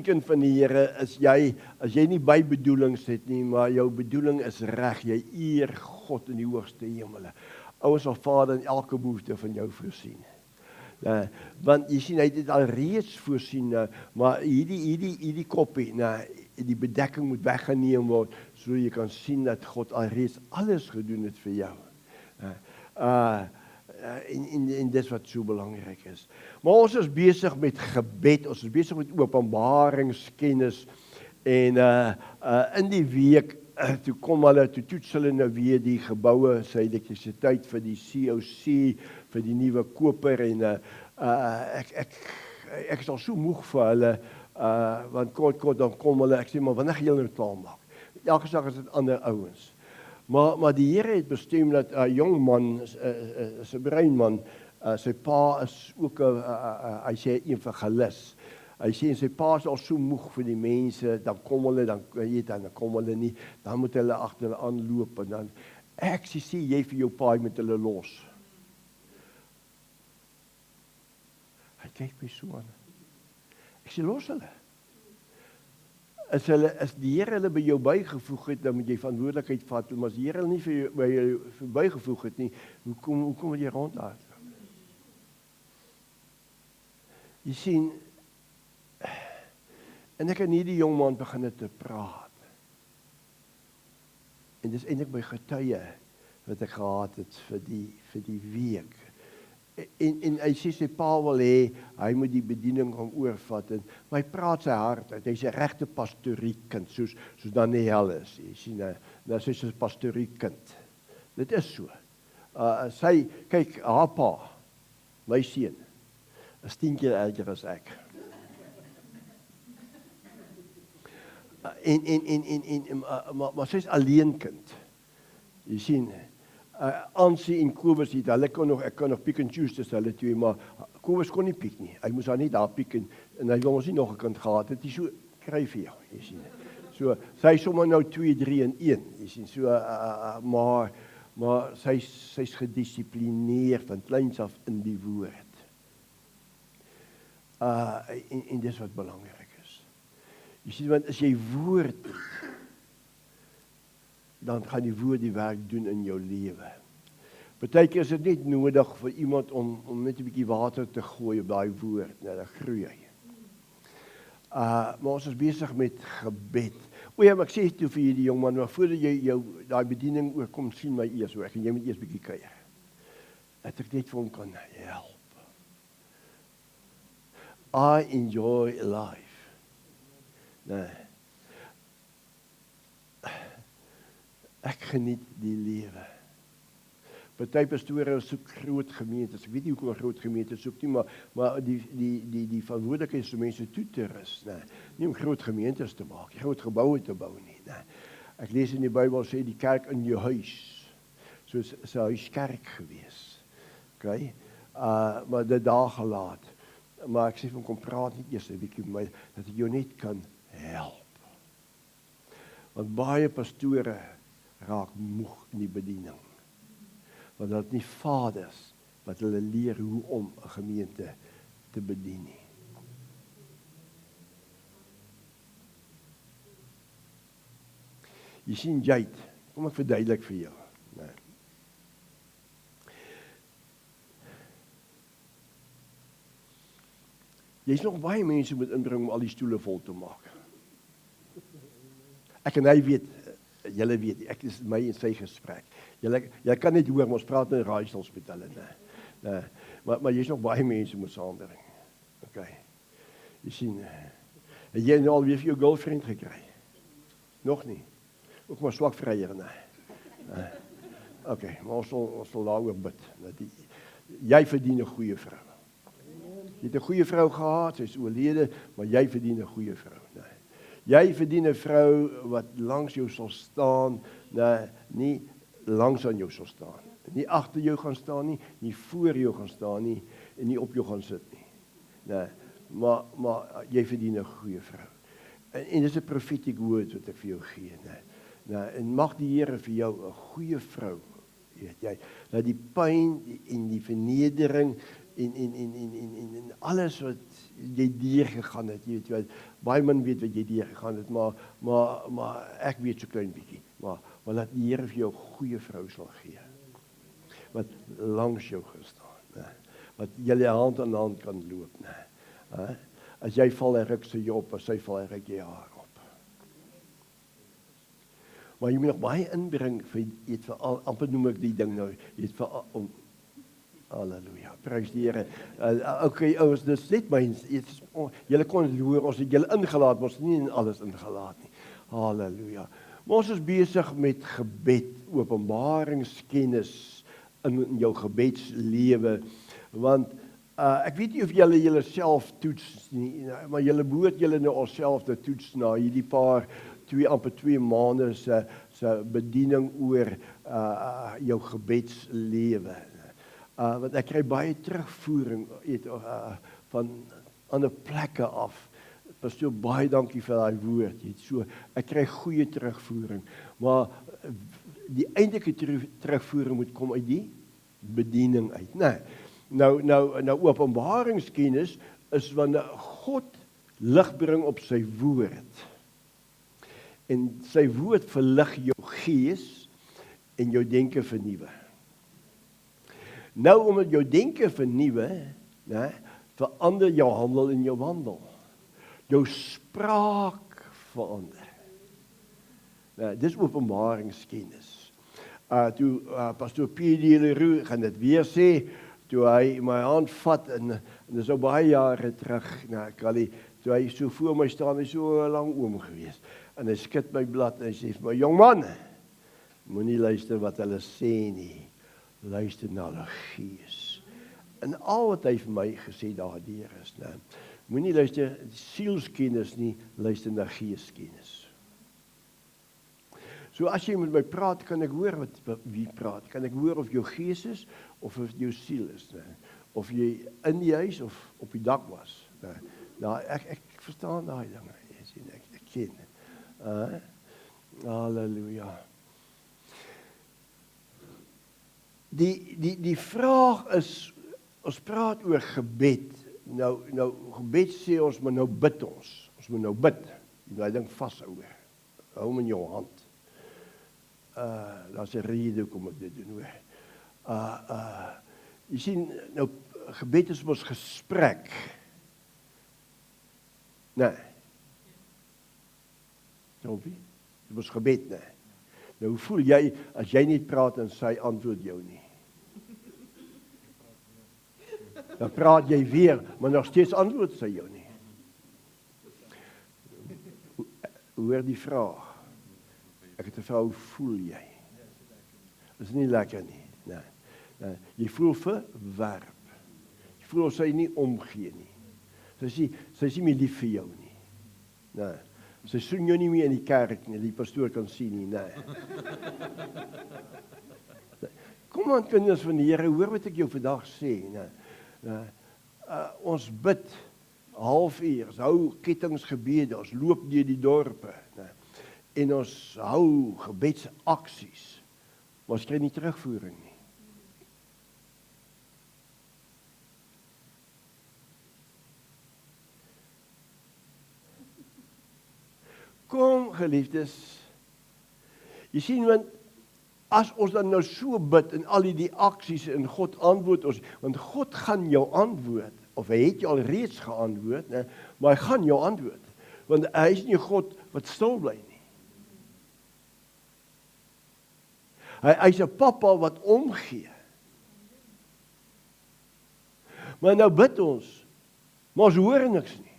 kind van die Here, as jy nie bybedoelings het nie, maar jou bedoeling is reg, jy eer God in die hoogste hemele. Ouers sal Vader in elke behoefte van jou voorsien. Want jy sien, hy het dit al reeds voorsien, maar hierdie koppie, die bedekking moet weggeneem word, sodat jy kan sien dat God al reeds alles gedoen het vir jou. En dis wat so belangrik is. Maar ons is besig met gebed, ons is besig met openbaringskennis, en in die week, toe toets hulle nou weer die geboue, sy elektrisiteit vir die COC, vir die nuwe koper, en ek is al so moeg vir hulle, want kort dan kom hulle, ek sê, maar wanneer gaan julle nou klaarmaak? Elke dag is dit ander ouens. Maar die Here het bestem dat 'n jong man, 'n breinman, sy pa is ook hy sê evangelis. Hy sê sy pa is al so moeg vir die mense, dan kom hulle, dan kom hulle nie, dan moet hulle agter hulle aanloop, en dan, ek sê jy vir jou pa met hulle los. Hy kyk my so aan. Ek sê los hulle. As die Here hulle by jou bygevoeg het, dan moet jy verantwoordelikheid vat, maar as die Here hulle nie vir jou, by jou bygevoeg het nie, hoekom wil jy rondhardloop? Jy sien, en ek het nie die jongman begin te praat. En dis eintlik my getuie wat ek gehad het vir die week. En hy sê sy pa wil hê, hy moet die bediening gaan oorvat, maar hy praat sy hart uit, hy's 'n regte pastoriekind, soos Daniel is, jy sien, nou sy's 'n pastoriekind. Dit is so. Sy, kyk, haar pa, my seun, is 10 keer erger as ek. Maar sy's alleenkind. Jy sien, Ansie en Kobus, ek kan nog piek en choose tussen hulle twee, maar Kobus kon nie piek nie. Hy moes haar nie daar piek, en hy wil ons nie nog 'n kind gehad het. Hy so, kry vir jou, jy sien. So, sy is sommer nou 2, 3 en 1, jy sien. So, maar sy's gedissiplineerd van kleins af in die woord. En dis wat belangrik is. Jy sien, want as jy woord het, dan gaan die woord die werk doen in jou lewe. Partykeer is dit net nodig vir iemand om net 'n bietjie water te gooi op daai woord, dan groei hy. Maar ons is besig met gebed. O ja, maar ek sê toe vir hierdie jongman, maar voordat jy jou daai bediening oorkom, sien my eers hoor, en jy moet eers bietjie kuier. Dat ek net vir hom kan help. I enjoy life. Nee. Ek geniet die lewe. Party pastore soek groot gemeentes. Ek weet nie hoekom groot gemeentes soek nie, maar die verantwoordelikheid is om mense toe te rus, nie om groot gemeentes te maak, groot geboue te bou nie. Ek lees in die Bybel sê die kerk in jou huis, soos 'n huiskerk gewees. Okay? Maar dit daar gelaat. Maar ek sê van kom praat net eers 'n bietjie met my, dat ek jou net kan help. Want baie pastore raak moeg in die bediening. Want dat nie vaders wat hulle leer hoe om 'n gemeente te bedien nie. Jy sien Jade, kom ek verduidelik vir jou. Jy's nog baie mense moet inbring om al die stoele vol te maak. Ek en hy weet, julle weet, ek is my en sy gesprek. Jy kan net hoor, ons praat in raaisels met hulle, maar jy's nog baie mense moet saambring. Okay. Jy sien, het jy nou alweer vir jou girlfriend gekry? Nog nie. Ook maar swak vryer, Okay, maar ons sal daaroor bid. Jy verdien 'n goeie vrou. Jy het 'n goeie vrou gehad, sy is oorlede, maar jy verdien 'n goeie vrou. Jy verdien 'n vrou wat langs jou sal staan, nie langs aan jou sal staan. Nie agter jou gaan staan nie voor jou gaan staan nie, en nie op jou gaan sit nie. Maar jy verdien 'n goeie vrou. En dis 'n prophetic word wat ek vir jou gee. En mag die Here vir jou 'n goeie vrou, weet jy, dat die pyn en die vernedering en alles wat jy deurgegaan het, jy weet wat, baie man weet wat jy deurgegaan het, maar ek weet so klein bietjie, maar laat die Here vir jou 'n goeie vrou sal gee, wat langs jou gestaan, né? Wat julle hand aan hand kan loop, né? As jy val, hy ruk sy op, as sy val, hy ruk jy haar op. Maar jy moet nog baie inbring, vir amper noem ek die ding nou, jy het vir, halleluja, prys die Here. Okay, ouers, dis net my, julle kon hoor, ons het julle ingelaat, maar ons het nie in alles ingelaat nie. Halleluja. Maar ons is besig met gebed, openbaringskennis in jou gebedslewe, want ek weet nie of julle self toets nie, maar julle behoort julle nou alself te toets na hierdie amper 2 maande se bediening oor jou gebedslewe. Want ek kry baie terugvoering van ander plekke af. Pastoor, baie dankie vir daai woord. Ek kry goeie terugvoering, maar die eintlike terugvoering moet kom uit die bediening uit. Nee. Nou openbaringskennis is wanneer God lig bring op sy woord. En sy woord verlig jou gees en jou denke vernuwe. Nou omdat jou denke vernuwe, né, verander jou handel en jou wandel. Jou spraak verander. Nou, dis openbaringskennis. Toe pastoor P.D. Leroux gaan dit weer sê, toe hy my hand vat en dis al baie jare terug, toe hy so voor my staan, hy so 'n lang oom gewees. En hy skud my blad en hy sê vir my, jong man, moenie luister wat hulle sê nie, luister na hulle gees. En al wat hy vir my gesê daardeur is, moenie luister sielskennis nie, luister na geeskennis. So as jy met my praat, kan ek hoor wie praat. Kan ek hoor of jou gees is, of jou siel is. Of jy in die huis, of op die dak was. Nou, ek verstaan daai dinge. Jy sien, ek ken. Halleluja. Die vraag is, ons praat oor gebed. Nou gebed sê ons, maar nou bid ons. Ons moet nou bid. Jy ding vashou. Hou hom in jou hand. Daar's 'n rede kom ek dit doen hoor. Jy sien, nou gebed is ons gesprek. Nee. Dit is ons gebed, nee. Nou hoe voel jy as jy nie praat en sy antwoord jou nie? Dan praat jy weer, maar nog steeds antwoord sy jou nie. Hoor die vraag. Ek het 'n vrou, hoe voel jy? Dit is nie lekker nie. Nee. Jy voel verwerp. Jy voel of sy nie omgee nie. Sy is nie meer lief vir jou nie. Nee. Sy soen jou nie meer in die kerk nie, die pastoor kan sien nie. Nee. Kom aan kinders van die Here, hoor wat ek jou vandag sê. Nee. Ons bid halfuur, ons hou kettingsgebede, ons loop deur die dorpe. Nee. En ons hou gebedsaksies, maar ons kry nie terugvoering nie. Kom, geliefdes, jy sien, want as ons dan nou so bid en al die aksies en God antwoord ons, want God gaan jou antwoord, of hy het jou al reeds geantwoord, nee, maar hy gaan jou antwoord, want hy is nie God wat stil bly nie. Hy is 'n pappa wat omgee. Maar nou bid ons, maar ons hoor niks nie.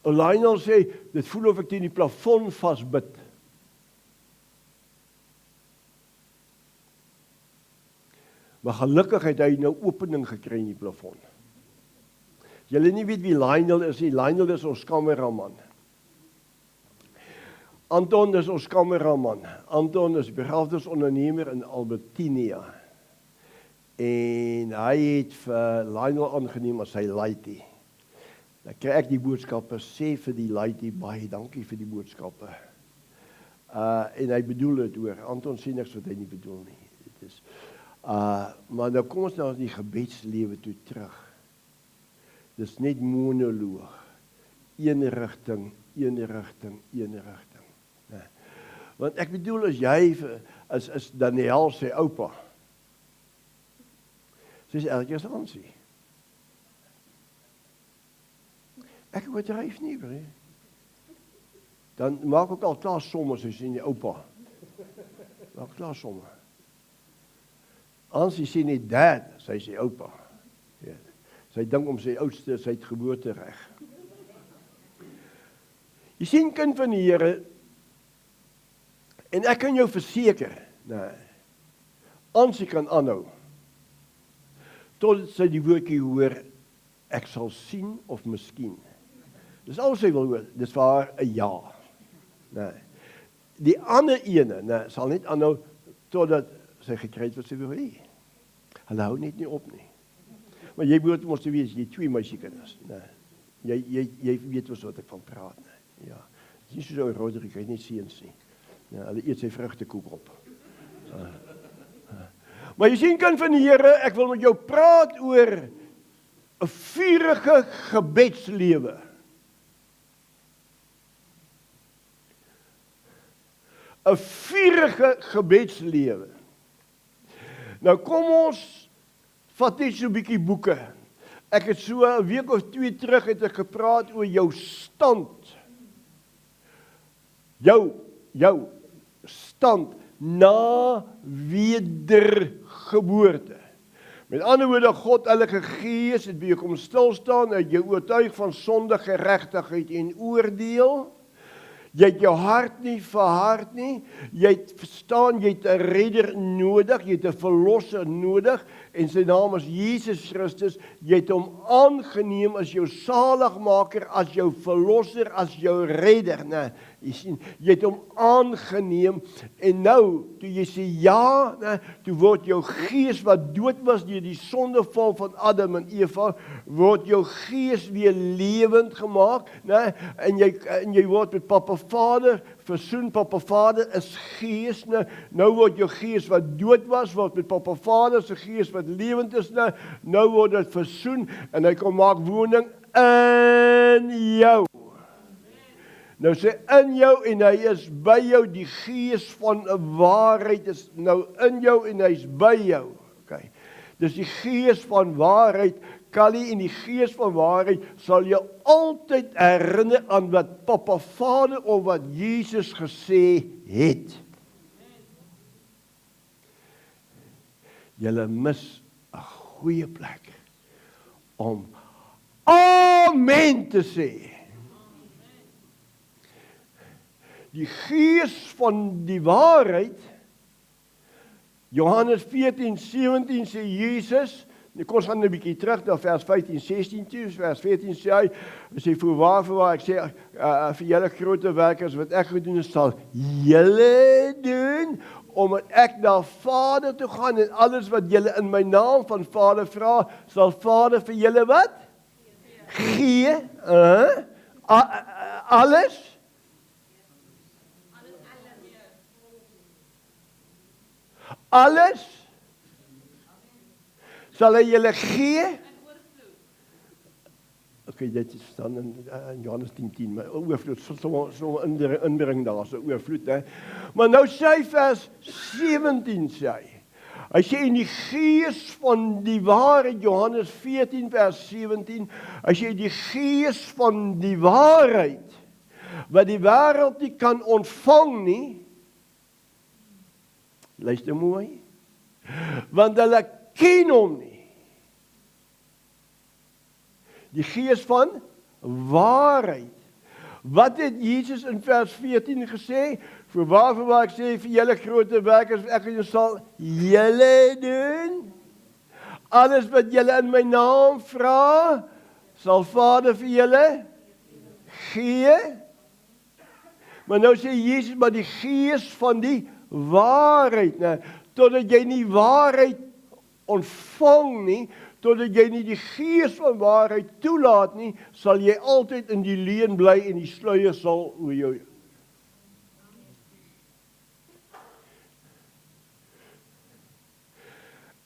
Lionel sê, dit voel of ek teen die plafon vasbid. Maar gelukkig het hy nou opening gekry in die plafon. Julle nie weet wie Lionel is nie, Lionel is ons kameraman. Anton is ons kameraman. Anton is begrafenisondernemer in Albertinia. En hy het vir Lionel aangeneem as sy laaitie. Dan kry ek die boodskappe, sê vir die laaitie, baie dankie vir die boodskappe. En hy bedoel dit hoor. Anton sê niks wat hy nie bedoel nie. Dit is, Maar nou kom ons na die gebedslewe toe terug. Dis net monoloog. Een rigting, een rigting, een rigting. Nee. Want ek bedoel, as jy, as Daniel sy oupa, sy is elke keer as Ansie. Ek oordryf nie, broer. Dan maak ook al klaar somme, soos in die oupa. Maak klaar somme. Ansie sê nie dad, sy sê oupa. Ja. Sy dink om sy oudste, sy het geboortereg. Jy sien, kind van die Here, en ek kan jou verseker, nee, Ansie kan aanhou, tot sy die woordjie hoor, ek sal sien of miskien. Dis al sy wil hoor, dis vir haar 'n ja. Nee. Die ander ene, nee, sal net aanhou, totdat sy gekry het wat sy wil hê. Hulle hou net nie op nie. Maar jy moet mos weet, jy 2 meisiekinders. Nee. Jy weet wat ek van praat. Nee. Ja. Dis nie so Roderick, hy nie seuns nie. Ja, hulle eet sy vrugtekoek op. Maar jy sien, kind van die Here, ek wil met jou praat oor 'n vurige gebedslewe. Een vurige gebedslewe. Nou kom ons, vat net so 'n bietjie boeke. Ek het so 'n week of 2 terug het ek gepraat oor jou stand. Jou stand na wedergeboorte. Met ander woorde, God, Heilige Gees het by jou kom stil staan, het jou oortuig van sonde, geregtigheid en oordeel. Jy het jou hart nie verhard nie, jy het verstaan, jy het 'n redder nodig, jy het 'n verlosser nodig, en sy naam is Jesus Christus, jy het hom aangeneem as jou saligmaker, as jou verlosser, as jou redder, nee, jy sien, jy het hom aangeneem, en nou, toe jy sê ja, nee, toe word jou gees wat dood was deur die sondeval van Adam en Eva, word jou gees weer lewend gemaak, nee, en jy word met Papa Vader versoen. Papa Vader is gees, nee. Nou word jou gees wat dood was, word met Papa Vader se gees wat lewend is, nee. Nou word dit versoen, en hy kom maak woning in jou. Nou sê in jou, en hy is by jou, die gees van 'n waarheid is nou in jou, en hy is by jou. Okay. Dus die gees van waarheid, Kali, en die gees van waarheid sal jou altyd herinner aan wat Papa Vader of wat Jesus gesê het. Julle mis 'n goeie plek om amen te sê. Die gees van die waarheid, Johannes 14:17 sê Jesus, kom ons gaan 'n bietjie terug na vers 15:16 toe, vers 14 sê hy, voorwaar, ek sê, vir julle groter werkers wat ek gedoen het, sal julle doen, omdat ek na Vader toe gaan, en alles wat julle in my naam van Vader vra, sal Vader vir julle wat? Gee. Alles? Alles sal hy julle gee. Okay, dit is dan in Johannes 10:10, maar oorvloed, so inbring daar, so oorvloed, hè. Maar nou sê hy vers 17 sê hy sê in die gees van die waarheid, Johannes 14 vers 17, hy sê die gees van die waarheid, wat die wêreld nie kan ontvang nie, luister mooi, want hulle ken hom nie. Die gees van waarheid. Wat het Jesus in vers 14 gesê? Voorwaar ek sê vir julle groter werkers, ek sal julle doen. Alles wat julle in my naam vra, sal Vader vir julle gee. Maar nou sê Jesus, maar die gees van die waarheid, nee, totdat jy nie waarheid ontvang nie, totdat jy nie die gees van waarheid toelaat nie, sal jy altyd in die leuen bly en die sluier sal oor jou.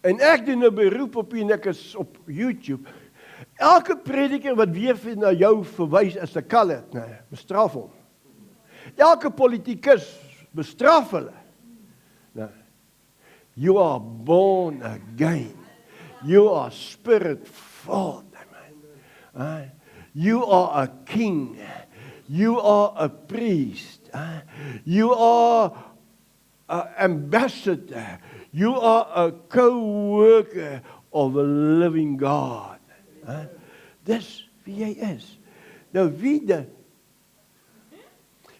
En ek doen 'n beroep op u en ek is op YouTube. Elke prediker wat weer na jou verwys as 'n colored, nee, bestraf hom. Elke politikus bestraf hulle. Nee. You are born again. You are spirit-filled. You are a king. You are a priest. You are an ambassador. You are a co-worker of the living God. Dis wie jy is. Nou wie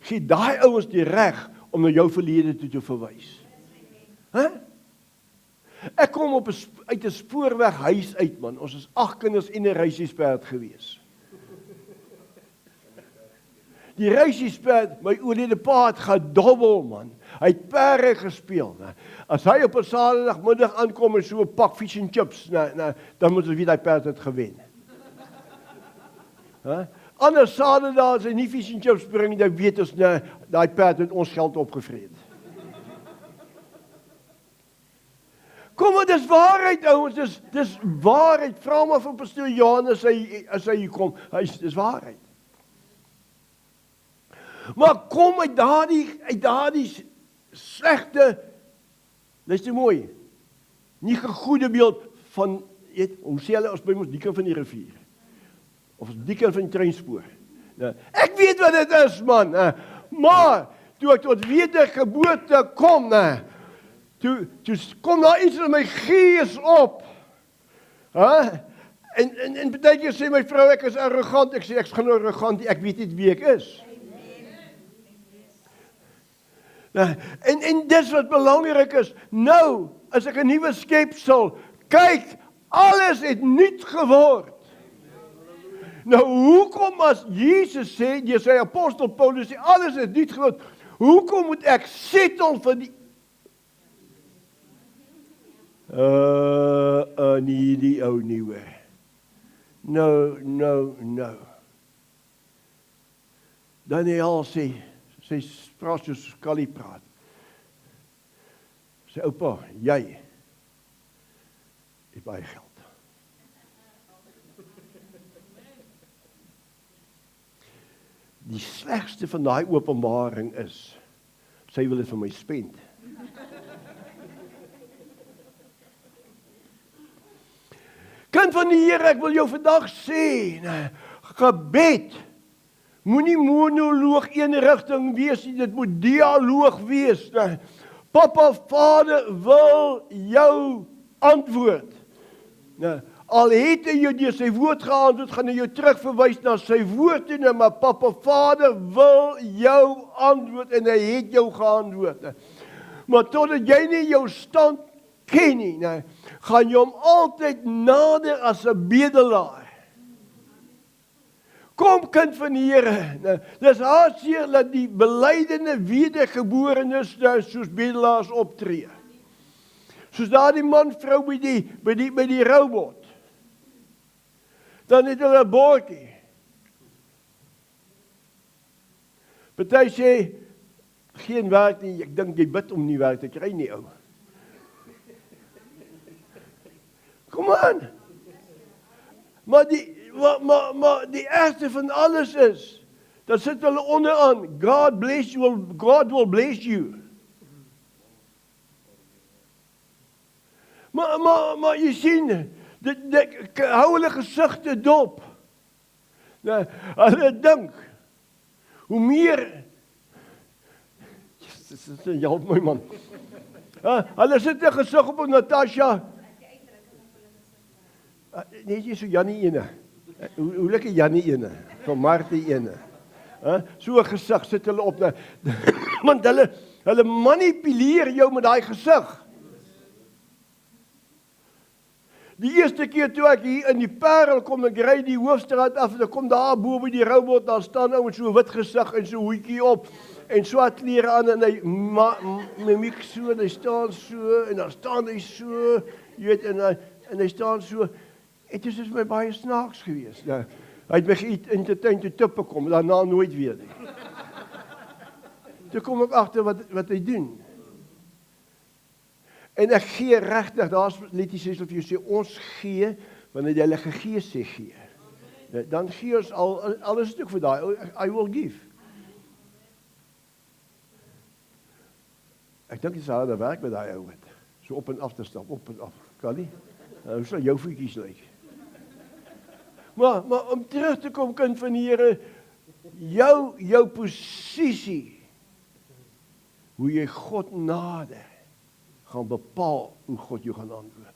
gee daai ouens die reg om na jou verlede toe te verwys? Ek kom uit 'n spoorweghuis uit, man. Ons is 8 kinders en 'n reisiesperd gewees. Die reisiesperd, my oorlede pa het gedobbel, man. Hy het perde gespeel. Ne? As hy op 'n Saterdagmiddag aankom en so 'n pak fish and chips, dan moet ons weet hy perd het gewen. Ander Saterdae as hy nie fish and chips bring, dan weet ons, daai perd het ons geld opgevreet. Kom maar, dis waarheid, ouens, dis waarheid. Vra maar van pastoor Johan as hy hier kom. Dis waarheid. Maar kom uit daardie slegte, luister mooi, nie gegoede beeld van, hoe sê hulle, ons by ons die kant van die rivier, of die kant van die treinspoor. Ek weet wat dit is, man, maar, toe ek tot wedergeboorte kom, toe kom daar iets in my gees op, en baie keer sê my vrou, ek is arrogant, ek sê, ek is geen arrogant, ek weet nie wie ek is. En dis wat belangrik is, nou, as ek 'n nuwe skepsel, kyk, alles het nuut geword. Nou, hoekom as Jesus sê, jy sê apostel Paulus sê, alles het nuut geword, hoekom moet ek settle vir die nee, die ou nuwe. No. Daniel sê, sy praat soos Kali praat. Sy oupa, jy het baie geld. Die slegste van daai openbaring is, sy wil dit vir my spend. Kind van die Here, ek wil jou vandag sê, gebed moenie monoloog een rigting wees nie, dit moet dialoog wees. Papa, Vader wil jou antwoord. Al het hy jou deur sy woord geantwoord, gaan hy jou terugverwys na sy woord toe, maar Papa, Vader wil jou antwoord en hy het jou geantwoord. Maar totdat jy nie jou stand ken nie, gaan jy hom altyd nader as 'n bedelaar. Kom, kind van die Here, dis hartseer dat die belydende wedergeborenes soos bedelaars optree. Soos daardie man, vrou by die robot. Dan het hulle 'n bordjie. Party sê, geen werk nie, ek dink jy bid om nie werk te kry nie, ou. Kom aan. Maar die ergste van alles is, dan sit hulle onderaan, God will bless you. Maar jy sien, hou hulle gesigte dop. Hulle dink, hoe meer, jy help my man. Hulle sit 'n gesig op Natasha. Nee, jy so Jannie ene. Hoe lekker Jannie ene, van Martie ene. So 'n gesig sit hulle op, want hulle manipuleer jou met daai gesig. Die eerste keer toe ek hier in die Parel kom, ek ry die hoofstraat af, en ek kom daar bo by die robot, daar staan nou met so 'n wit gesig en so 'n hoedjie op, en swart klere aan, en hy mimiek so, en hy staan so, en dan staan hy so, jy weet, en hy staan so. Het is my baie snaaks geweest. Hy het my entertain toe tippe kom, daarna nooit weer nie. Toe kom ek agter wat hy doen. En ek gee regtig, daar's letjies soos of jy sê, ons gee, wanneer die Heilige Gees sê gee. Dan gee ons alles is ook vir daai, I will give. Ek dink dit is harde werk met daai ou wat, so op en af te stap, op en af, kan nie? Hoe sal jou voetjies lyk? Maar om terug te kom, kind van die Here, jou posisie, hoe jy God nader, gaan bepaal hoe God jou gaan antwoord.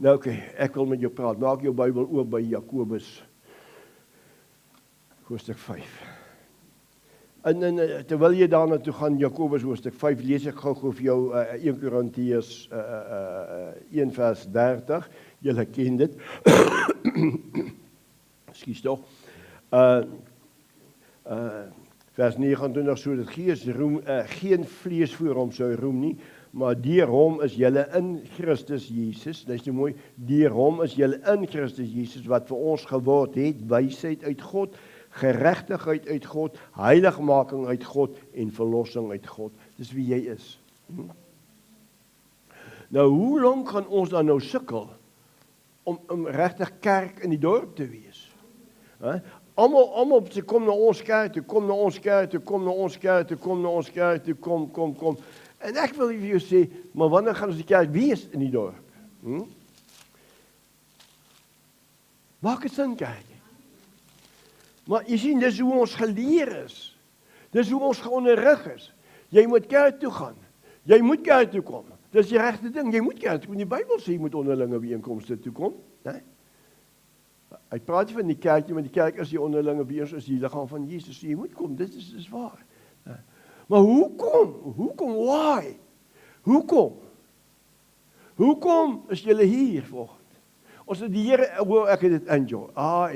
Nou oké, ek wil met jou praat. Maak jou Bybel oop by Jakobus, hoofstuk 5. En terwyl jy daarna toe gaan, Jakobus hoofstuk 5, lees ek gou vir jou 1 Korintiërs 1 vers 30. Julle ken dit. Ekskuus tog. Vers 29, so dat Gees roem, geen vlees voor hom sou roem nie, maar deur hom is julle in Christus Jesus. Dis nou mooi, deur hom is julle in Christus Jesus, wat vir ons geword het, wysheid uit God, geregtigheid uit God, heiligmaking uit God en verlossing uit God. Dis wie jy is. Nou, hoe lank gaan ons dan nou sukkel om regtig kerk in die dorp te wees? Almal sê kom na ons kerk toe, kom na ons kerk toe, kom na ons kerk toe, kom na ons kerk toe, kom. En ek wil vir jou sê, maar wanneer gaan ons die kerk wees in die dorp? Maak dit sin, kerk? Maar jy sien, dis hoe ons geleer is. Dis hoe ons geonderrig is. Jy moet kerk toe gaan. Jy moet kerk toe kom. Dis die regte ding. Jy moet kerk toe kom. Die Bybel sê jy moet onderlinge byeenkomste toe kom, né? Hy praat van die kerk, want die kerk is die onderlinge byeenkomste, is die liggaam van Jesus. So jy moet kom. Dit is waar. Maar hoekom? Why? Hoekom is julle hier vanoggend? Ons het die Here, ek het dit enjoy.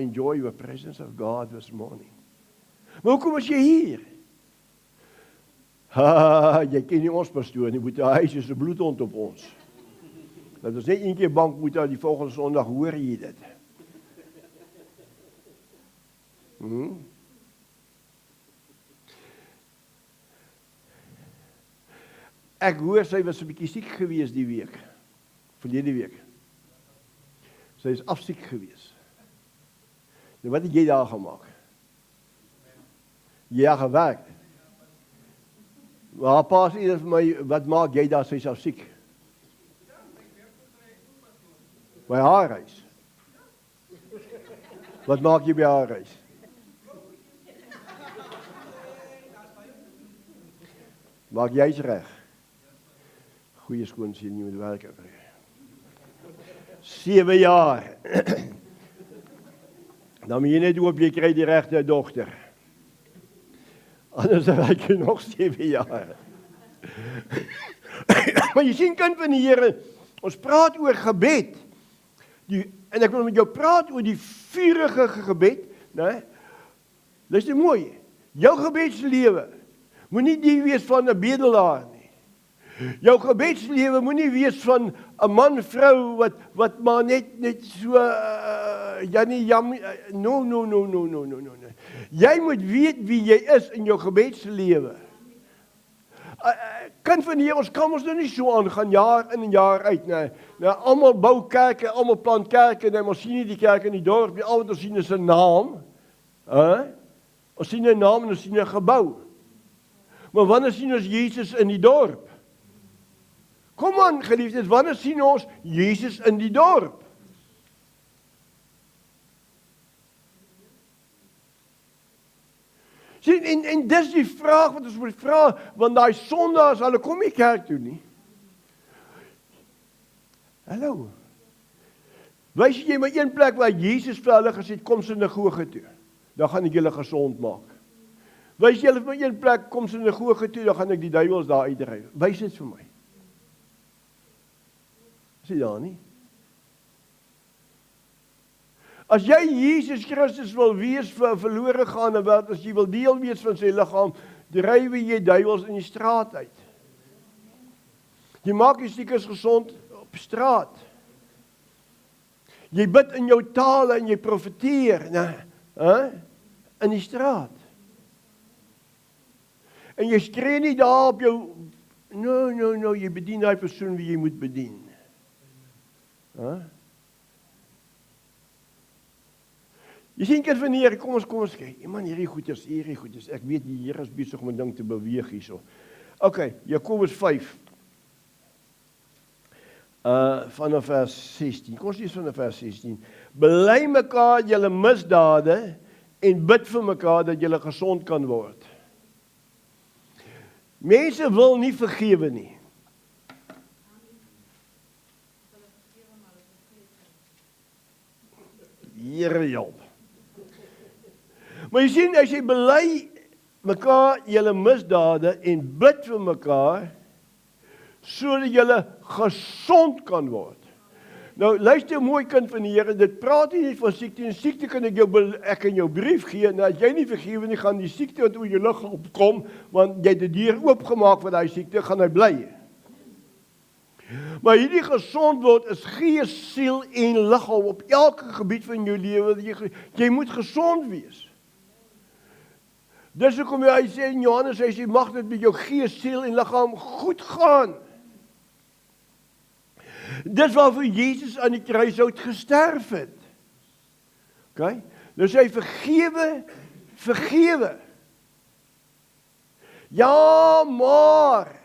Enjoy your presence of God this morning. Maar hoekom is jy hier? Jy ken nie ons pastoor nie, moet hy is so 'n bloedhond op ons. Dat ons net een keer bank moet hou, die volgende Sondag hoor jy dit. Ek hoor sy was 'n bietjie siek gewees die week. Verlede week. Sy is afsiek gewees. Nou wat het jy daar gemaak? Jy het gewerk. Maar pas eerder vir my, wat maak jy daar, sy is afsiek? By haar huis. Wat maak jy by haar huis? Maak jy's reg. Goeie skoonseun, jy moet werk kry. 7 jaar. Dan moet jy net hoop jy kry die regte dogter. Anders werk jy nog 7 jaar. Maar jy sien, kind van die Here, ons praat oor gebed. En ek wil met jou praat oor die vurige gebed, né? Luister mooi. Jou gebedslewe moenie die wees van 'n bedelaar nie. Jou gebedslewe moenie wees van 'n man, vrou wat maar net so no. Jy moet weet wie jy is in jou gebedslewe. Kind van die Here, ons kan ons nou nie so aangaan jaar in en jaar uit, nee. Nou almal bou kerke, almal plant kerke, nee, ons sien nie die kerk in die dorp nie. Al wat ons sien is 'n naam. Ons sien 'n naam en ons sien 'n gebou. Maar wanneer sien ons Jesus in die dorp? Kom aan, geliefdes, wanneer sien ons Jesus in die dorp? Sien, en dis die vraag wat ons moet vra, want daai Sondae, hulle kom nie kerk toe nie. Hallo. Wys jy my een plek waar Jesus vir hulle gesê het, kom sinagoge toe, dan gaan ek julle gesond maak. Wys julle vir my een plek, kom sinagoge toe, dan gaan ek die duiwels daar uitdryf. Wys dit vir my. Sê daar nie. As jy Jesus Christus wil wees vir 'n verlore gaande wêreld, as jy wil deel wees van sy liggaam, dryf jy duiwels in die straat uit. Jy maak die siekes gesond op straat. Jy bid in jou tale en jy profeteer, in die straat. En jy skree nie daar op jou No, jy bedien daai persoon wie jy moet bedien. Jy sien kind van die Here, kom ons kyk. Man, hierdie goeders. Ek weet die Here is besig om 'n ding te beweeg hierso. Okay, Jakobus 5. Vanaf vers 16. Kom ons lees vanaf vers 16. Bely mekaar julle misdade en bid vir mekaar dat julle gesond kan word. Mense wil nie vergewe nie. Here help. Maar jy sien, as jy bely mekaar julle misdade en bid vir mekaar, sodat julle gesond kan word. Nou, luister mooi kind van die Here, dit praat nie van siekte, en siekte kan ek in jou brief gee, nou as jy nie vergewe nie, gaan die siekte wat oor jou liggaam kom, want jy het die deur oopgemaak vir daai siekte, gaan hy bly. Maar hierdie gesond word is gees, siel en liggaam op elke gebied van jou lewe. Jy moet gesond wees. Dis hoekom hy sê in Johannes, hy sê, mag dit met jou gees, siel en liggaam goed gaan. Dis waarvoor Jesus aan die kruishout gesterf het. Okay? Nou sê hy vergewe. Ja, maar.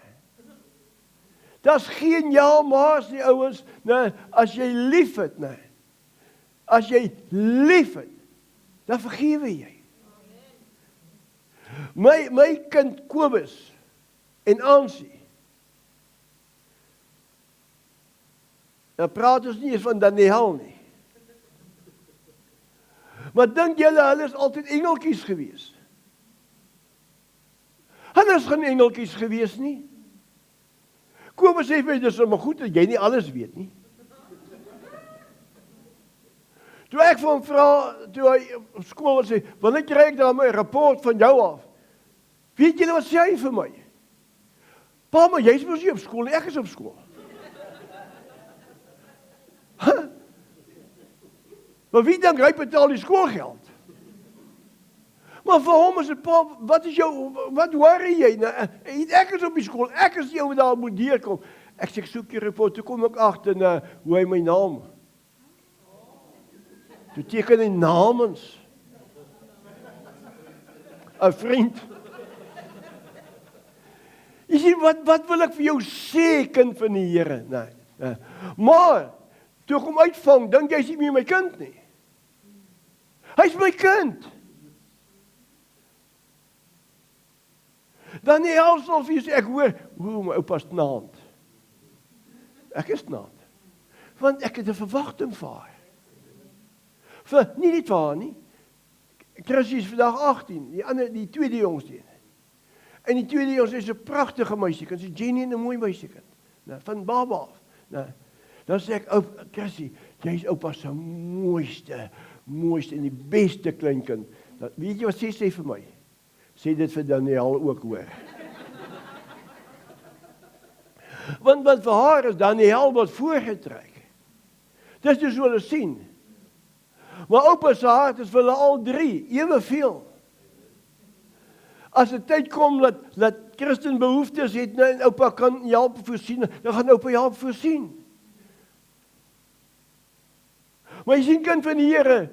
Daar's geen ja, maar's nie, ouens. Nee, as jy lief het, nee. As jy lief het, dan vergewe jy. My kind Kobus en Ansie, dan praat ons nie eens van Daniel nie. Maar dink julle, hulle is altyd engeltjies gewees? Hulle is geen engeltjies gewees nie. Kobus sê vir my, dis maar goed dat jy nie alles weet nie. Toe ek vir hom vra, toe hy op skool sê, wanneer kry ek dan my rapport van jou af? Weet julle wat sê hy vir my? Pa, maar jy is mos nie op skool nie, ek is op skool. Maar wie dink hy betaal die skoolgeld? Maar vir hom is dit, pa, wat worry jy? Ek is op die skool, ek is die ou wat daar moet deurkom. Ek sê, ek soek die rapport, toe kom ek agter hoe hy my naam. Toe teken hy namens. 'n vriend. Jy sien, wat wil ek vir jou sê, kind van die Here? Nee. Maar, toe ek hom uitvang, dink jy is nie meer my kind nie. Hy is my kind. Dan nie alsof jy sê, ek hoor, my oupa is naand. Ek is naand. Want ek het 'n verwagting vir haar. Nie dit vir haar nie. Chrissy is vandag 18, die tweede jongste. En die tweede jongste is 'n pragtige meisiekind, sy Jenny, 'n mooi meisiekind. Van baba af. Dan sê ek, Chrissy, jy is oupa se mooiste en die beste kleinkind. Weet jy wat sê vir my? Sê dit vir Daniel ook hoor. Want vir haar is Daniel wat voorgetrek. Dis dus hulle sien. Maar oupa se hart is vir hulle al drie, eweveel. As die tyd kom dat Christen behoeftes het, en oupa kan help voorsien, dan gaan oupa help voorsien. Maar jy sien, kind van die Here,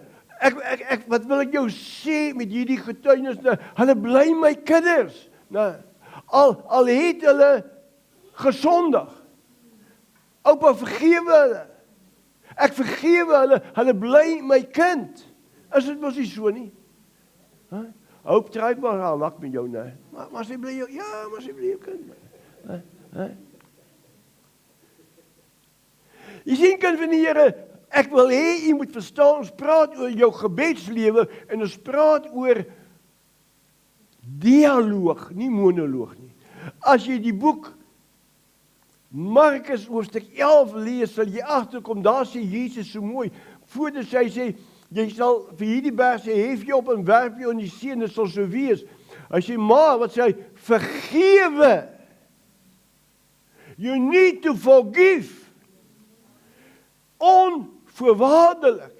wat wil ek jou sê met hierdie getuienis? Hulle bly my kinders. Al het hulle gesondig. Oupa, vergewe hulle. Ek vergewe hulle bly my kind. Is dit mos nie so nie? Hoop try maar lak met jou, nee. Maar sy bly jou, ja, maar sy bly jou kind. Jy sien, kind van die Here, ek wil hê jy moet verstaan, ons praat oor jou gebedslewe en ons praat oor dialoog, nie monoloog nie. As jy die boek Markus hoofstuk 11 lees, sal jy agterkom, daar sê Jesus so mooi, voordat hy sê, jy sal vir hierdie berg sê, hef jy op en werp jy in die see, en dit sal so wees. Hy sê, maar, wat sê hy, vergewe. You need to forgive. Onvoorwaardelik.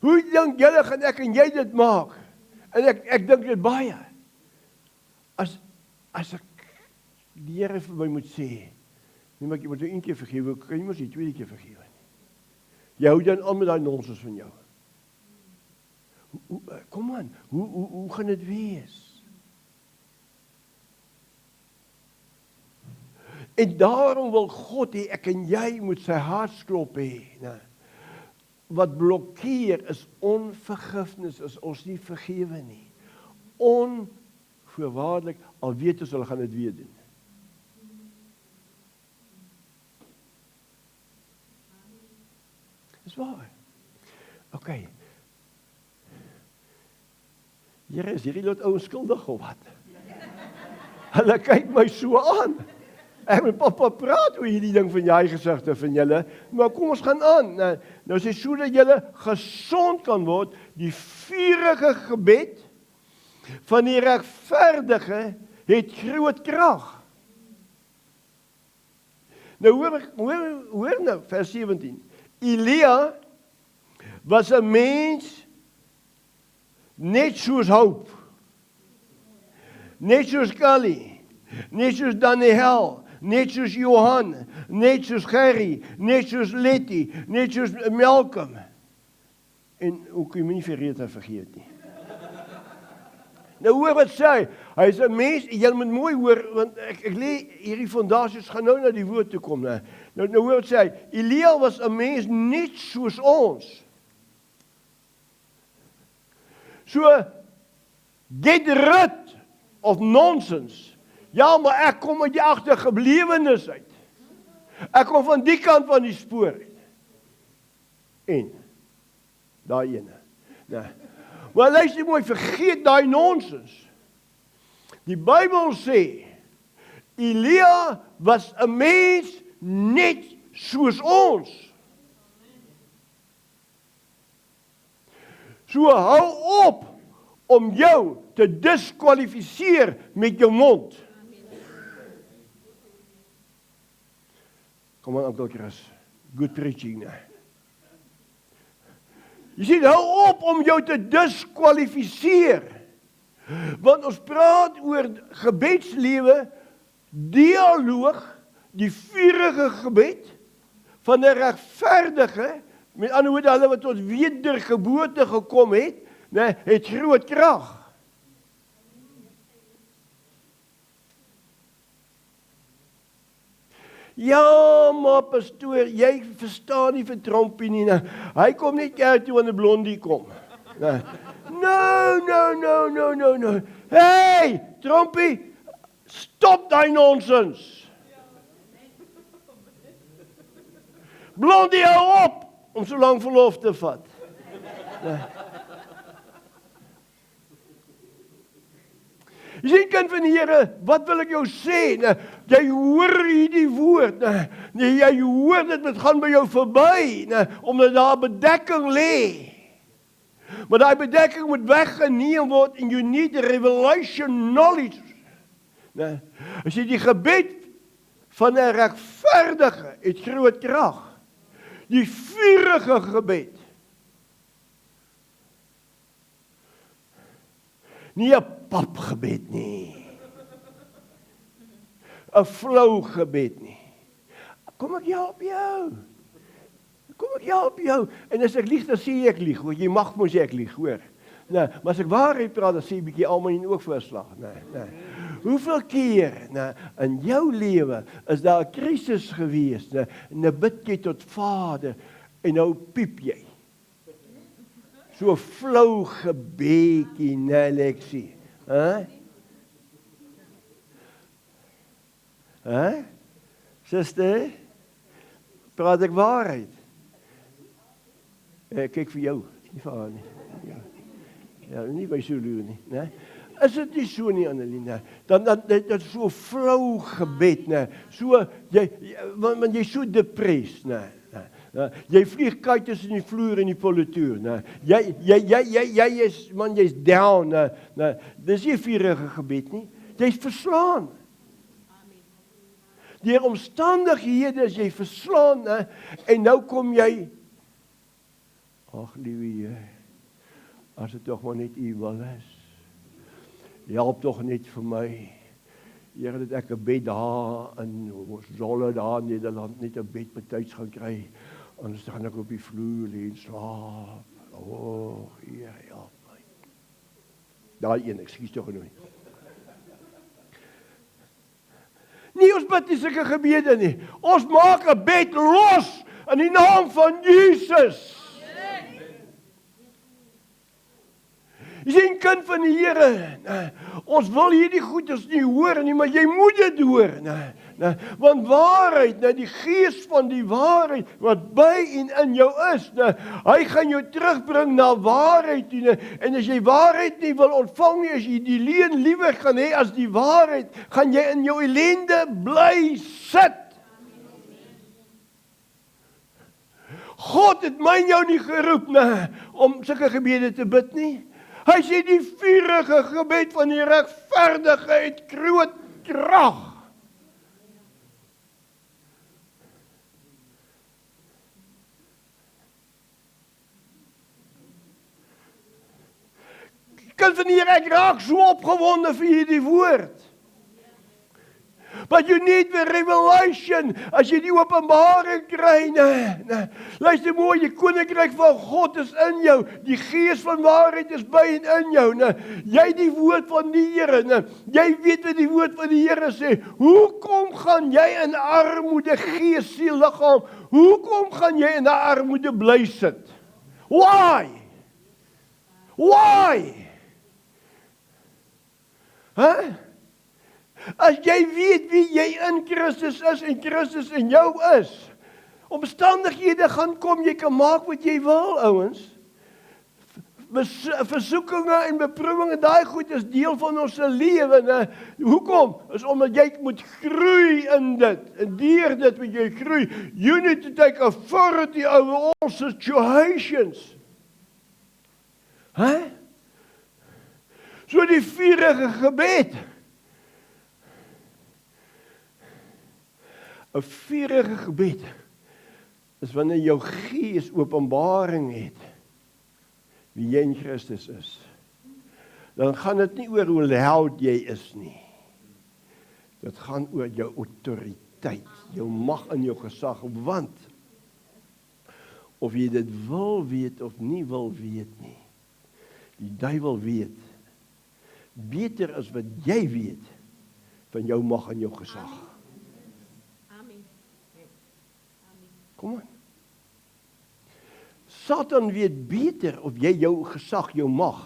Hoe dink julle gaan ek en jy dit maak? En ek dink dit baie. As ek die Here vir my moet sê, nee, maar ek moet jou een keer vergewe, kan jy mos die tweede keer vergewe nie. Jy hou dan aan met daai nonsens van jou. Kom aan, hoe gaan dit wees? En daarom wil God hê, ek en jy moet sy hartsklop hê. Nee. Wat blokkeer is onvergifnis, is ons nie vergewe nie. Onvoorwaardelik, al weet ons, hulle gaan dit weer doen. Dis waar. OK. Here, is hierdie lot ou skuldig of wat? Hulle kyk my so aan. Ek met pappa praat oor hierdie ding van jy gesigte van julle, maar kom ons gaan aan. Nou sê sodat julle gesond kan word, die vurige gebed van die regverdige het groot krag. Nou hoor nou, vers 17. Elia was 'n mens net soos Hoop, net soos Kali, net soos Daniel, net soos Johan, net soos Gerry, net soos Letty, net soos Malcolm. En hoe kun jy nie vergeet nie. Nou hoor wat sê hy is 'n mens, jy moet mooi hoor, want ek lê hierdie fondasies gaan nou na die woord toe kom. Nou hoor wat sê hy, Elia was 'n mens net soos ons. So, get rid of nonsense. Ja, maar ek kom uit die agtergeblewenes uit. Ek kom van die kant van die spoor uit. En, daai ene. Nou, maar luister mooi, vergeet daai nonsens. Die Bybel sê, Elia was 'n mens net soos ons. So hou op om jou te diskwalifiseer met jou mond. Kom aan, Uncle Chris. Good preaching, né? Jy sien, hou op om jou te diskwalifiseer. Want ons praat oor gebedslewe, dialoog, die vurige gebed van 'n regverdige, met ander woorde, hulle wat tot wedergeboorte gekom het, nee, het groot krag. Ja, maar pastoor, jy verstaan nie vir Trompie nie. Nou, hy kom net kerk toe wanneer Blondie kom. Nou, no. Hey, Trompie, stop daai nonsens. Blondie, hou op om so lank verlof te vat. Nou. Jy sien, kind van die Here, wat wil ek jou sê? Nou, jy hoor hierdie woord, nou, jy hoor dit gaan by jou verby, nou, omdat daar bedekking lê. Maar daai bedekking moet weggeneem word en you need revelation knowledge. Nou, as jy die gebed van 'n regverdige het groot krag. Die vurige gebed. Nie 'n papgebed nie. 'n flou gebed nie. Kom ek help jou. En as ek lieg, dan sê ek lieg. Jy mag mos sê ek lieg, hoor. Nee, maar as ek waarheid praat, dan sê ek bietjie almal en ook voorslag. Nee. Hoeveel keer in jou lewe is daar 'n krisis gewees, en nou bid jy tot Vader en nou piep jy. So 'n flou gebedjie, nee, Lexie. Suster, praat ek waarheid? Kyk vir jou, nie vir haar nie. Ja, nie by Zulu nie, né? Is dit nie so nie, Annelien? Dan dit so flou gebed, né? So want jy's so depressed, né? Jy vlieg kyk tussen die vloer en die politoer, né? Jy is man, jy's down, né? Dis nie 'n vurige gebed nie. Jy's verslaan. Deur omstandighede is jy verslaan, né? En nou kom jy, ag liewe Heer, as dit tog maar net U wil is. Help tog net vir my. Here, dat ek 'n bed daar in Zolle, daar in Nederland, net 'n bed betyds gaan kry. Anders gaan ek op die vloer lê en slaap. O, Here, help my. Daai een, ekskuus tog genoeg. Nie ons bid nie sulke gebede nie. Ons maak 'n bed los in die naam van Jesus. Jy sien, kind van die Here, ons wil hierdie goeders nie hoor nie, maar jy moet dit hoor. Want waarheid, die gees van die waarheid, wat by en in jou is, hy gaan jou terugbring na waarheid toe. En as jy waarheid nie wil ontvang nie, as jy die leuen liewer gaan hê as die waarheid, gaan jy in jou ellende bly sit. God het my en jou nie geroep om sulke gebede te bid nie. Hy sê die vurige gebed van die regverdige het groot krag. Kind van die Here, ek raak so opgewonde vir hierdie woord. But you need the revelation. As jy die openbaring kry, luister mooi, die koninkryk van God is in jou. Die gees van waarheid is by en in jou. Jy die woord van die Here. Jy weet wat die woord van die Here sê. Hoekom gaan jy in armoede, gees, siel, liggaam? Hoekom gaan jy in armoede bly sit? Why? Why? As jy weet wie jy in Christus is en Christus in jou is, omstandighede gaan kom, jy kan maak wat jy wil, ouens. Versoekinge en beproewinge, daai goed is deel van ons lewe. Hoekom? Is omdat jy moet groei in dit. En deur dit moet jy groei. You need to take authority over all situations. So die vurige gebed. 'n vurige gebed is wanneer jou gees openbaring het wie jy in Christus is. Dan gaan dit nie oor hoe loud jy is nie. Dit gaan oor jou autoriteit, jou mag en jou gesag, want of jy dit wil weet of nie wil weet nie, die duiwel weet beter as wat jy weet van jou mag en jou gesag. Kom aan. Satan weet beter of jy jou gesag, jou mag.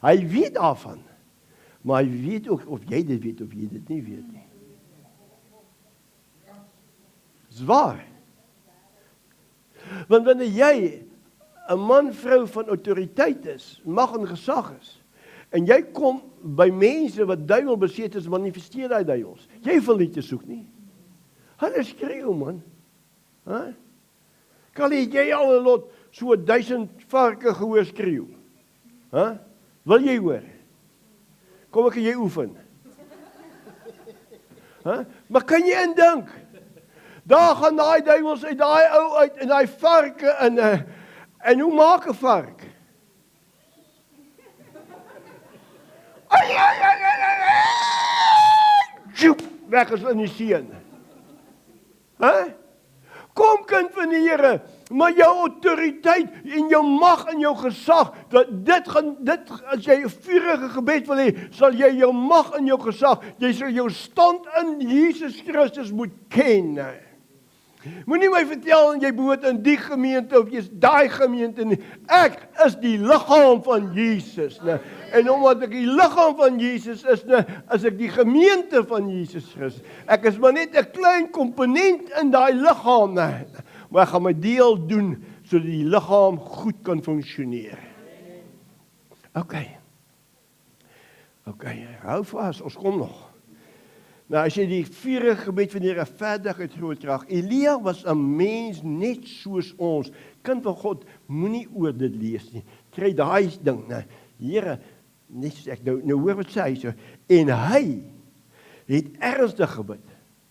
Hy weet daarvan. Maar hy weet ook of jy dit weet of jy dit nie weet nie. Dis waar. Want wanneer jy 'n man, vrou van autoriteit is, mag en gesag is, en jy kom by mense wat duiwel beset is, manifesteer daai duiwels. Jy wil nie te soek nie. Hulle skreeu, man. Kan jy al 'n lot so 1000 varke gehoor skreeu? Wil jy hoor? Kom ek en jy oefen. Maar kan jy indink? Daar gaan daai duiwels uit daai ou uit en daai varke en hoe maak 'n vark? Weg is in die see. Kom, kind van die Here, maar jou autoriteit en jou mag en jou gesag, dit as jy 'n vurige gebed wil hê, sal jy jou mag en jou gesag, jy sal jou stand in Jesus Christus moet ken. Moenie my vertel jy behoort in die gemeente of jy's daai gemeente nie. Ek is die liggaam van Jesus, En omdat ek die liggaam van Jesus is ek die gemeente van Jesus Christus. Ek is maar net 'n klein komponent in daai liggaam, Maar ek gaan my deel doen sodat die liggaam goed kan funksioneer. Okay, hou vas, ons kom nog. Nou, as jy die vurige gebed van die regverdigheid groot krag. Elia was 'n mens net soos ons. Kind van God, moenie oor dit lees nie. Kry daai ding, Here, net soos ek nou hoor wat sê hy so. En hy het ernstig gebid.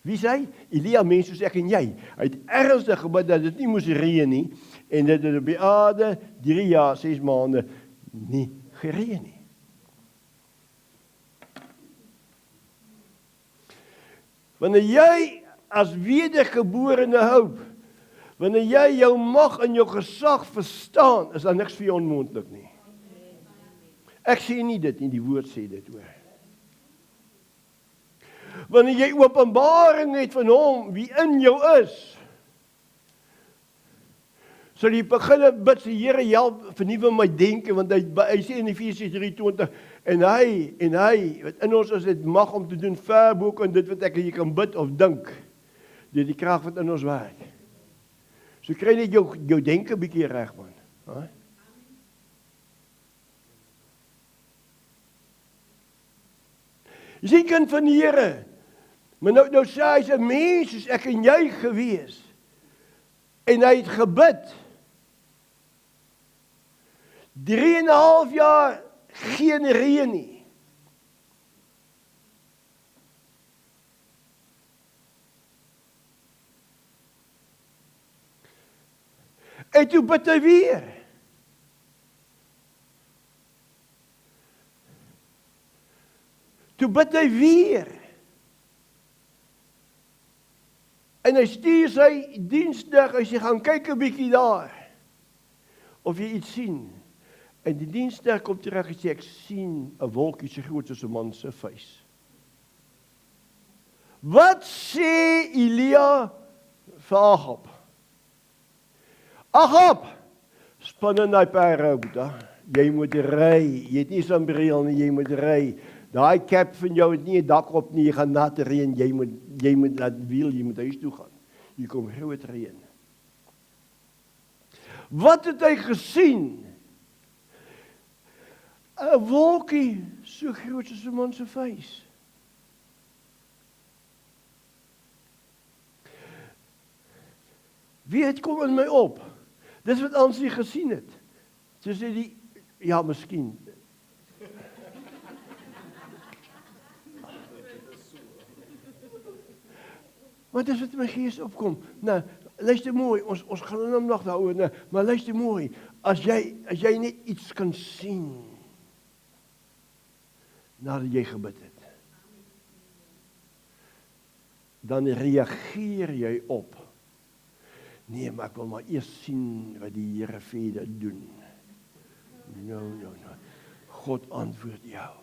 Wie sê hy? Elia, mens soos ek en jy. Hy het ernstig gebid dat dit nie moes reën nie en dat dit op die aarde 3 jaar, 6 maande nie gereën nie. Wanneer jy as wedergeborene hoop, wanneer jy jou mag en jou gesag verstaan, is daar niks vir jou onmoontlik nie. Ek sê nie dit nie, die woord sê dit hoor. Wanneer jy openbaring het van hom, wie in jou is, sal jy begin bid, sê Here, help vernuwe my denke, want hy sê in Efesiërs 3:20, en hy, wat in ons is, het mag om te doen ver bo kan dit wat ek en jy kan bid of dink, deur die krag wat in ons werk. So kry net jou denke bietjie reg, man. Ha? Jy sien, kind van die Here, maar nou sê hy, is 'n mens soos ek en jy gewees, en hy het gebid, 3,5 jaar, geen reën nie. En toe bid hy weer. Toe bid hy weer. En hy stuur sy diensdag, hy sê, gaan kyk 'n bietjie daar, of jy iets sien. En die diensdag kom terug en sê, ek sien 'n wolkie so groot soos 'n man se vuis. Wat sê Elia vir Agab? Agab, span in daai perde, Boeta. Jy moet ry. Jy het nie so 'n bril nie, jy moet ry. Daai cap van jou het nie 'n dak op nie, jy gaan nat reën, jy moet laat wiel, jy moet huis toe gaan. Hier kom groot reën. Wat het hy gesien? 'n wolkie so groot soos 'n man se vuis. Wie het kom in my op? Dis wat ons nie gesien het. So sê die, ja, miskien. Maar dis wat in my gees opkom. Nou, luister mooi, ons gaan nou nog daaroor, nou, maar luister mooi, as jy net iets kan sien, nadat jy gebid het, dan reageer jy op. Nee, maar ek wil maar eers sien wat die Here verder doen. No. God antwoord jou.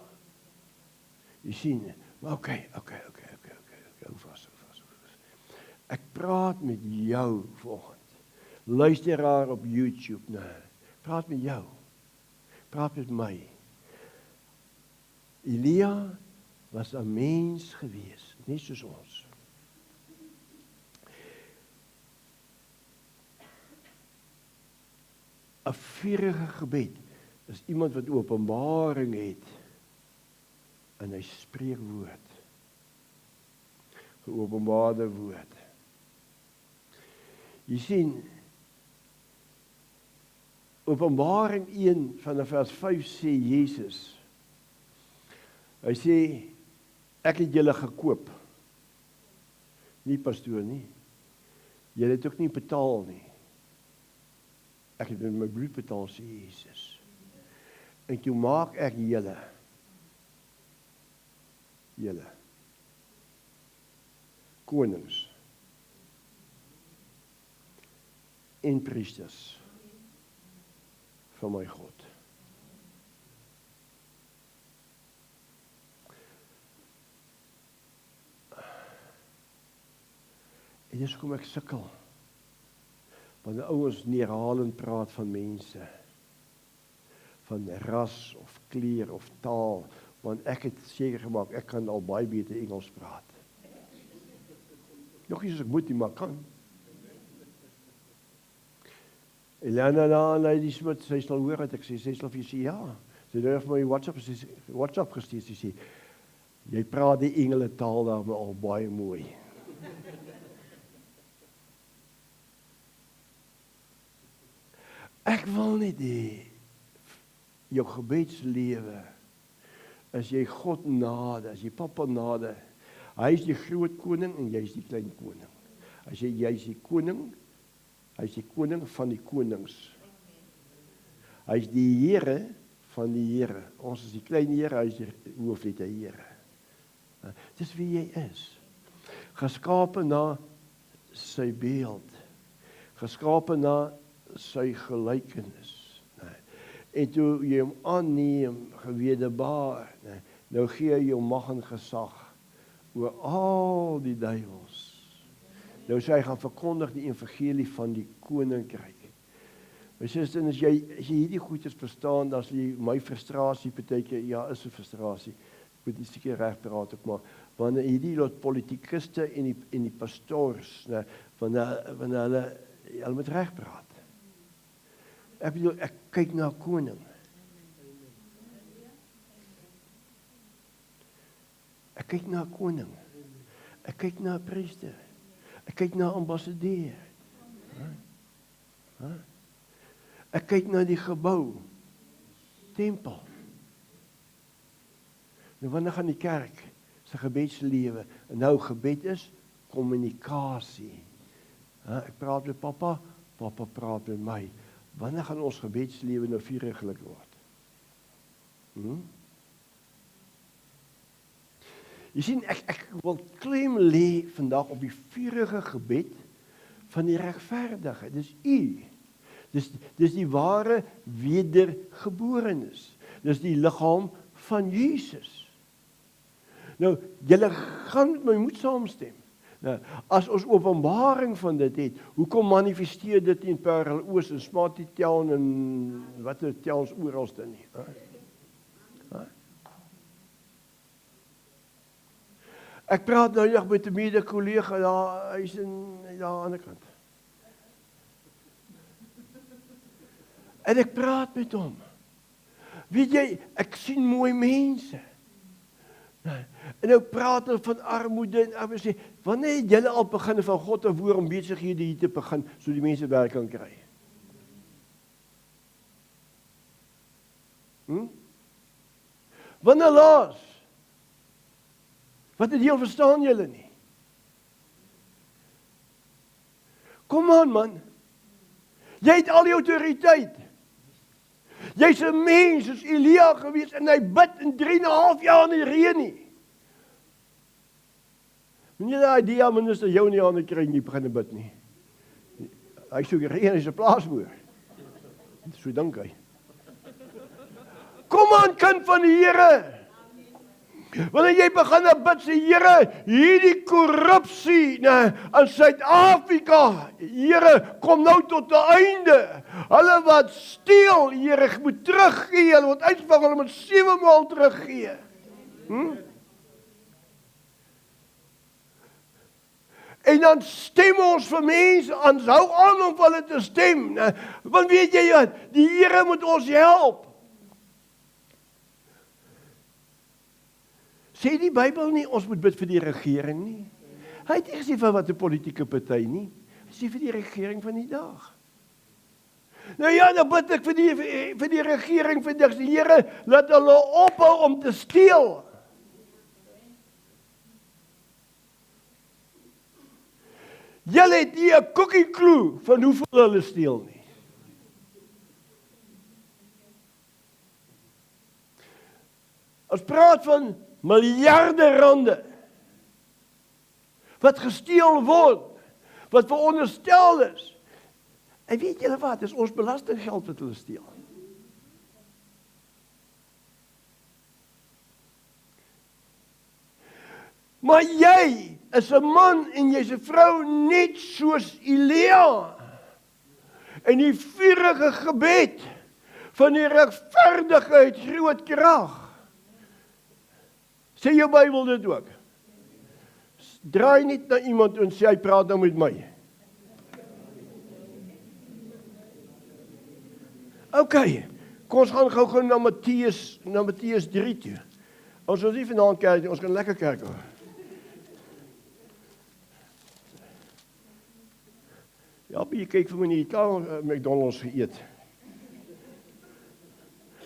Jy sien, maar okay. Hou vas. Ek praat met jou vanoggend. Luisteraar op YouTube, nou. Praat met jou. Praat met my. Elia was 'n mens gewees, nie soos ons. ‘n vurige gebed is iemand wat openbaring het en hy spreek woord. Geopenbaarde woord. Jy sien, Openbaring 1 vanaf vers 5 sê Jesus, hy sê, ek het julle gekoop. Nie pastoor nie. Julle het ook nie betaal nie. Ek het met my bloed betaal, sê Jesus. En toe maak ek julle konings en priesters van my God. En dis hoekom ek sukkel. Wanneer ouens neerhalend praat van mense, van ras of kleur of taal, want ek het seker gemaak, ek kan al baie beter Engels praat. Nog nie soos ek moet nie, maar kan. Elena, die Smit, sy sal hoor wat ek sê, sy sal vir sê, ja. Sy het vir my WhatsApp gestuur, sy sê, jy praat die engele taal daar maar al baie mooi. Ek wil net hê, jou gebedslewe, as jy God nade, as jy Papa nade, hy is die groot koning en jy is die klein koning. As jy is die koning, hy is die koning van die konings. Hy is die Here van die Here. Ons is die klein Here, hy is die hooflike Here. Dis wie jy is. geskape na sy beeld, geskape na sy gelykenis. En toe jy hom aanneem, gewederbaar, nou gee hy jou mag en gesag oor al die duiwels. Nou sê hy gaan verkondig die evangelie van die koninkryk. My suster, as jy hierdie goeders verstaan, dan is my frustrasie partykeer, ja, is 'n frustrasie. Ek moet nie seker reg praat ook, maar wanneer hierdie lot politikuste en die pastoors, wanneer hulle moet reg praat. Ek bedoel, ek kyk na 'n koning. Ek kyk na 'n koning. Ek kyk na 'n priester. Ek kyk na 'n ambassadeur. Ek kyk na die gebou, tempel. Nou wanneer gaan die kerk se gebedslewe? En nou gebed is kommunikasie. Ek praat met pappa, pappa praat met my. Wanneer gaan ons gebedslewe nou vuriglik word? Jy sien, ek wil klem lê vandag op die vurige gebed van die regverdige. Dis u. Dis die ware wedergeborenes. Dis die liggaam van Jesus. Nou, julle gaan met my moet saamstem. Nou, as ons openbaring van dit het, hoekom manifesteer dit in Parel Oos en Smarty Town en watter towns oralste nie? Ek praat nou net met 'n mede-kollega daar, hy's in daar aan die ander kant. En ek praat met hom. Weet jy, ek sien mooi mense. En nou praat hulle van armoede en ek sê, wanneer het julle al begin van God af hoor om besighede hier te begin, so die mense werk kan kry? Wanneer laas? Wat het heel verstaan julle nie? Kom aan man, jy het al die autoriteit. Jy's 'n mens soos Elia gewees en hy bid in 3,5 jaar in die reën nie. Wanneer daai idee minister jou nie aan die kry nie begin bid nie. Hy sou reën is 'n plaasboer. So dink hy. Kom aan kind van die Here. Wanneer jy begin bid sê Here, hierdie korrupsie in Suid-Afrika, Here, kom nou tot 'n einde. Hulle wat steel, Here, moet teruggee. Hulle moet uitspraak, hulle moet 7 maal teruggee. En dan stem ons vir mense, ons hou aan om hulle te stem. Want weet jy wat, die Here moet ons help. Sê die Bybel nie, ons moet bid vir die regering nie. Hy het nie gesê vir wat 'n politieke party nie. Hy sê vir die regering van die dag. Nou ja, dan bid ek vir die regering vandag. Die Here, laat hulle ophou om te steel. Julle het nie 'n cookie clue van hoeveel hulle steel nie. Ons praat van miljarde rande wat gesteel word, wat veronderstel is. En weet julle wat, dis ons belastinggeld wat hulle steel. Maar jy is 'n man en jy's 'n vrou net soos Elia. En die vurige gebed van die regverdigheid groot krag. Sê jou Bybel dit ook. Draai net na iemand en sê hy praat nou met my. OK, kom ons gaan gou na Matteus 3 toe. Ons wil nie vanaand kerk nie, ons kan lekker kerk hou. Ja, jy kyk vir my nie, jy kan McDonald's geëet.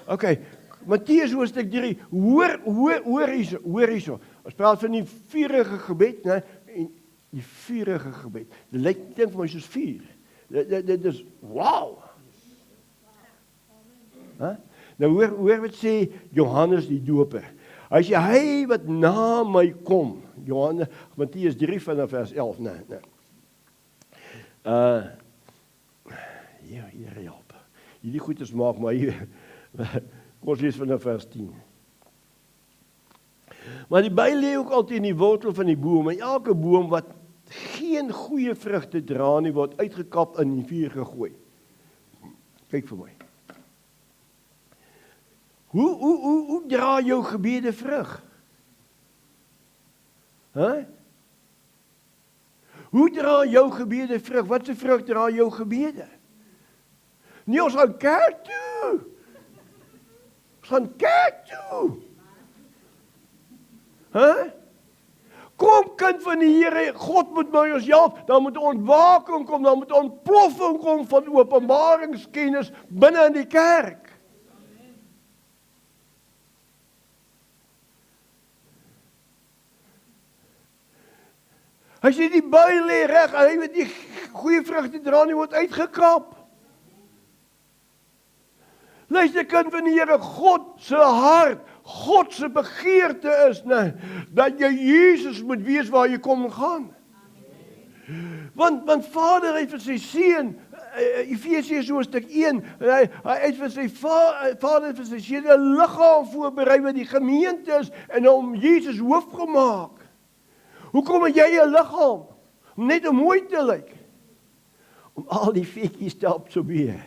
OK, Matteus hoofstuk 3, hoor hierso. Ons praat van die vurige gebed, né? En die vurige gebed. Dit lyk net vir my soos vuur. Dit is wow. Nou hoor wat sê Johannes die Doper. Hy sê, hy wat na my kom, Matteus 3 vanaf vers 11, Here help. Hierdie goeders maak my, kom ons lees vanaf vers 10. Maar die by lê ook altyd in die wortel van die boom, en elke boom wat geen goeie vrugte dra nie, word uitgekap en in die vuur gegooi. Kyk vir my. Hoe dra jou gebede vrug? Hoe dra jou gebede vrug? Wat se vrug dra jou gebede? Nee, ons gaan kerk toe. Ons gaan kerk toe. Kom kind van die Here, God moet by ons help, dan moet ontwaking kom, dan moet ontploffing kom van openbaringskennis binne in die kerk. Hy sê die by lê reg, hy weet die goeie vrugte dra nie, word uitgekap. Luister kind van die Here, God se hart, God se begeerte is, dat jy Jesus moet wees waar jy kom en gaan. Want Vader het vir sy seun, Efesiërs hoofstuk 1, hy het vir sy Vader vir sy seun 'n liggaam voorberei wat die gemeente is en hom Jesus hoof gemaak. Hoekom het jy 'n liggaam? Om net om mooi te lyk. Om al die vetjies te absorbeer.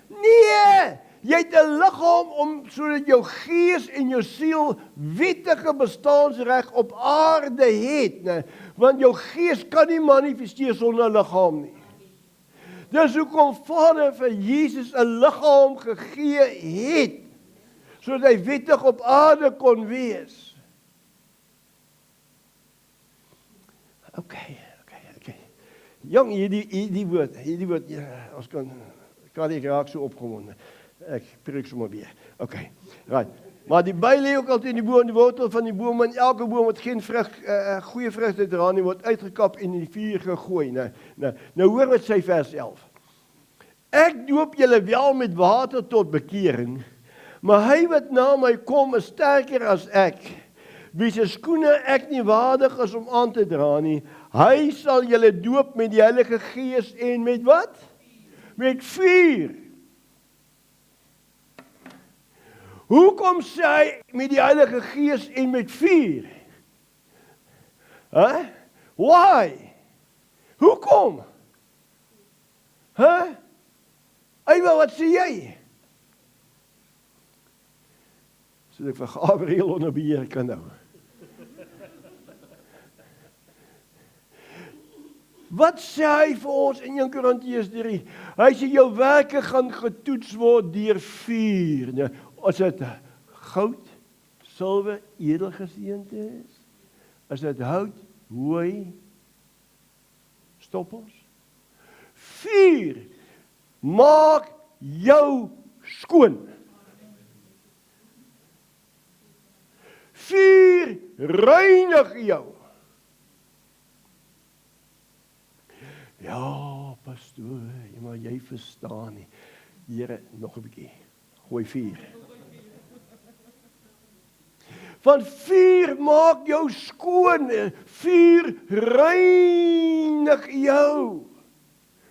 Nee! Jy het 'n liggaam om sodat jou gees en jou siel wettige bestaansreg op aarde het, want jou gees kan nie manifesteer sonder 'n liggaam nie. Dis hoekom Vader vir Jesus 'n liggaam gegee het, sodat hy wettig op aarde kon wees. Okay. Jong, hierdie woord, ja, ons kan ek raak so opgewonde. Ek preek sommer weer. Okay, right. Maar die by lê ook altyd in die boom, die wortel van die boom, en elke boom wat geen goeie vrugte dra nie, word uitgekap en in die vuur gegooi. Nou hoor wat sê vers 11. Ek doop julle wel met water tot bekering, maar hy wat na my kom is sterker as ek, wie se skoene ek nie waardig is om aan te dra nie, hy sal julle doop met die Heilige Gees en met wat? Met vuur. Hoekom sê hy met die Heilige Gees en met vuur? Why? Hoekom? Ewa, wat sê jy? Sodat ek vir Gabriel onder beheer kan hou. Wat sê hy vir ons in 1 Korintiërs 3? Hy sê jou werke gaan getoets word deur vuur. As dit goud, silwer, edelgesteente is, as dit hout, hooi, stoppels. Vuur maak jou skoon. Vuur reinig jou. Ja, pastoor, maar jy verstaan nie. Here, nog 'n bietjie. Gooi vuur. Want vuur maak jou skoon. Vuur reinig jou.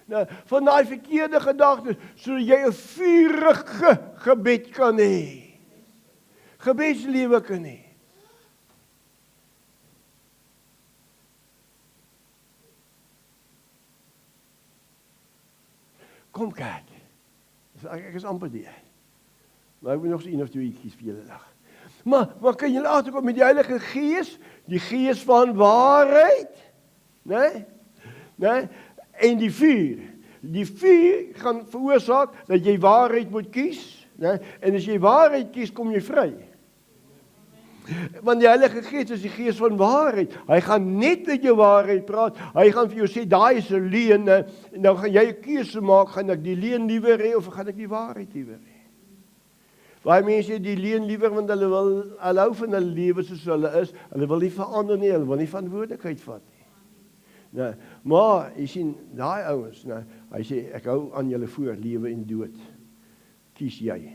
Nou, van daai verkeerde gedagtes, sodat jy 'n vurige gebed kan hê. Gebedslewe kan hê. Kom kyk. Ek is amper die. Maar ek moet nog so 1 of 2 ietjies vir julle lag. Maar kan julle agterkom met die Heilige Gees, die Gees van waarheid, nee? En die vuur. Die vuur gaan veroorsaak dat jy waarheid moet kies, né? En as jy waarheid kies, kom jy vry. Want die Heilige Gees is die Gees van waarheid. Hy gaan net met jou waarheid praat. Hy gaan vir jou sê, daai is 'n leuen, en dan gaan jy 'n keuse maak, gaan ek die leuen liewer hê of gaan ek die waarheid liewer hê? Baie mense het die leuen liewer want hulle wil hou van hulle lewe soos hulle is. Hulle wil nie verander nie, hulle wil nie verantwoordelikheid vat nie. Nou, maar jy sien daai ouens, hy sê ek hou aan julle voor lewe en dood. Kies jy.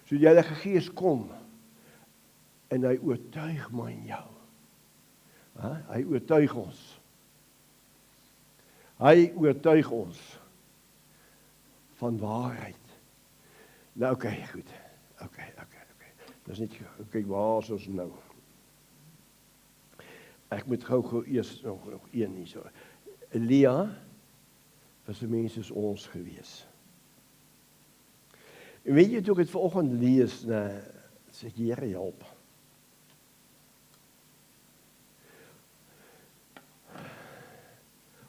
So die Heilige Gees kom en hy oortuig my en jou. Hy oortuig ons. Hy oortuig ons van waarheid. Nou oké, goed. Oké. Dis net, kyk, waar is ons nou? Ek moet gou eers nog een hier so. Elia was 'n mens soos ons gewees. En weet jy, toe ek het vanoggend lees, sê die Here help.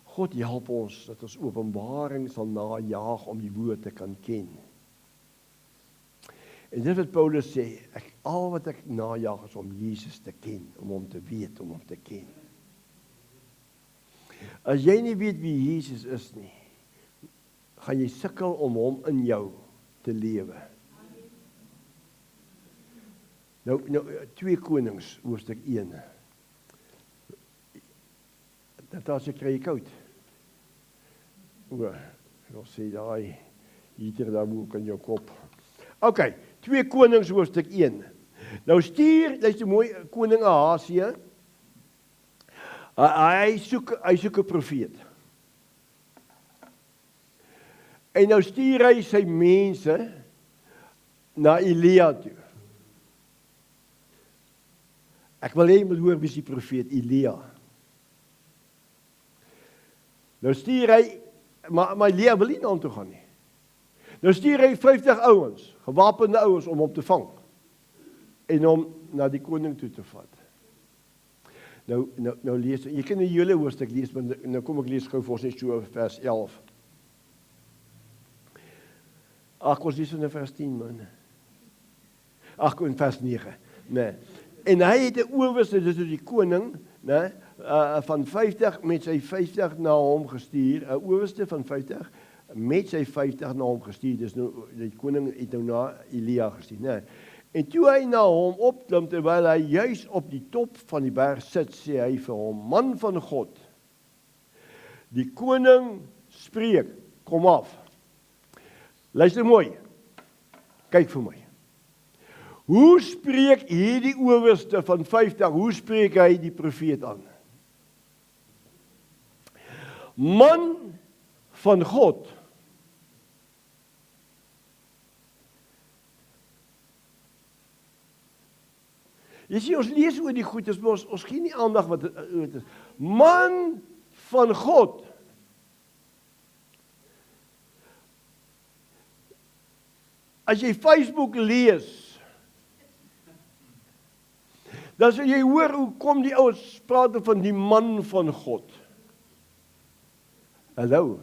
God help ons dat ons openbaring sal najaag om die woord te kan ken. En dit wat Paulus sê, al wat ek najaag is om Jesus te ken, om hom te weet, om hom te ken. As jy nie weet wie Jesus is nie, gaan jy sukkel om hom in jou te lewe. Nou 2 Konings, hoofstuk 1. Dat as ek kry jy koud. Ek sê daai heater daar bo kan jou kop. OK, 2 Konings hoofstuk 1. Nou stuur, luister mooi, koning Ahasia. Hy soek 'n profeet. En nou stuur hy sy mense na Elia toe. Ek wil hê jy moet hoor wie is die profeet Elia. Nou stuur hy, maar Elia wil nie na hom toe gaan nie. Nou stuur hy 50 ouens, gewapende ouens om hom te vang en hom na die koning toe te vat. Nou lees, jy kan die hele hoofstuk lees, maar nou kom ek lees gou vir ons net so vers 11. Ag, ons lees in vers 10 man. Ag, in vers 9. Nee. En hy het 'n owerste, dis die koning, né, van 50 met sy 50 na hom gestuur, 'n owerste van 50 met sy 50 na hom gestuur. Dis nou die koning het nou na Elia gestuur, né? En toe hy na hom opklim, terwyl hy juis op die top van die berg sit, sê hy vir hom: "Man van God, die koning spreek, kom af." Luister mooi. Kyk vir my. Hoe spreek hierdie owerste van 50, hoe spreek hy die profeet aan? Man van God. Jy sien, ons lees oor die goed, ons gee nie aandag wat dit is. Man van God. As jy Facebook lees, dan sal jy hoor hoe kom die ouens praat van die man van God. Hallo,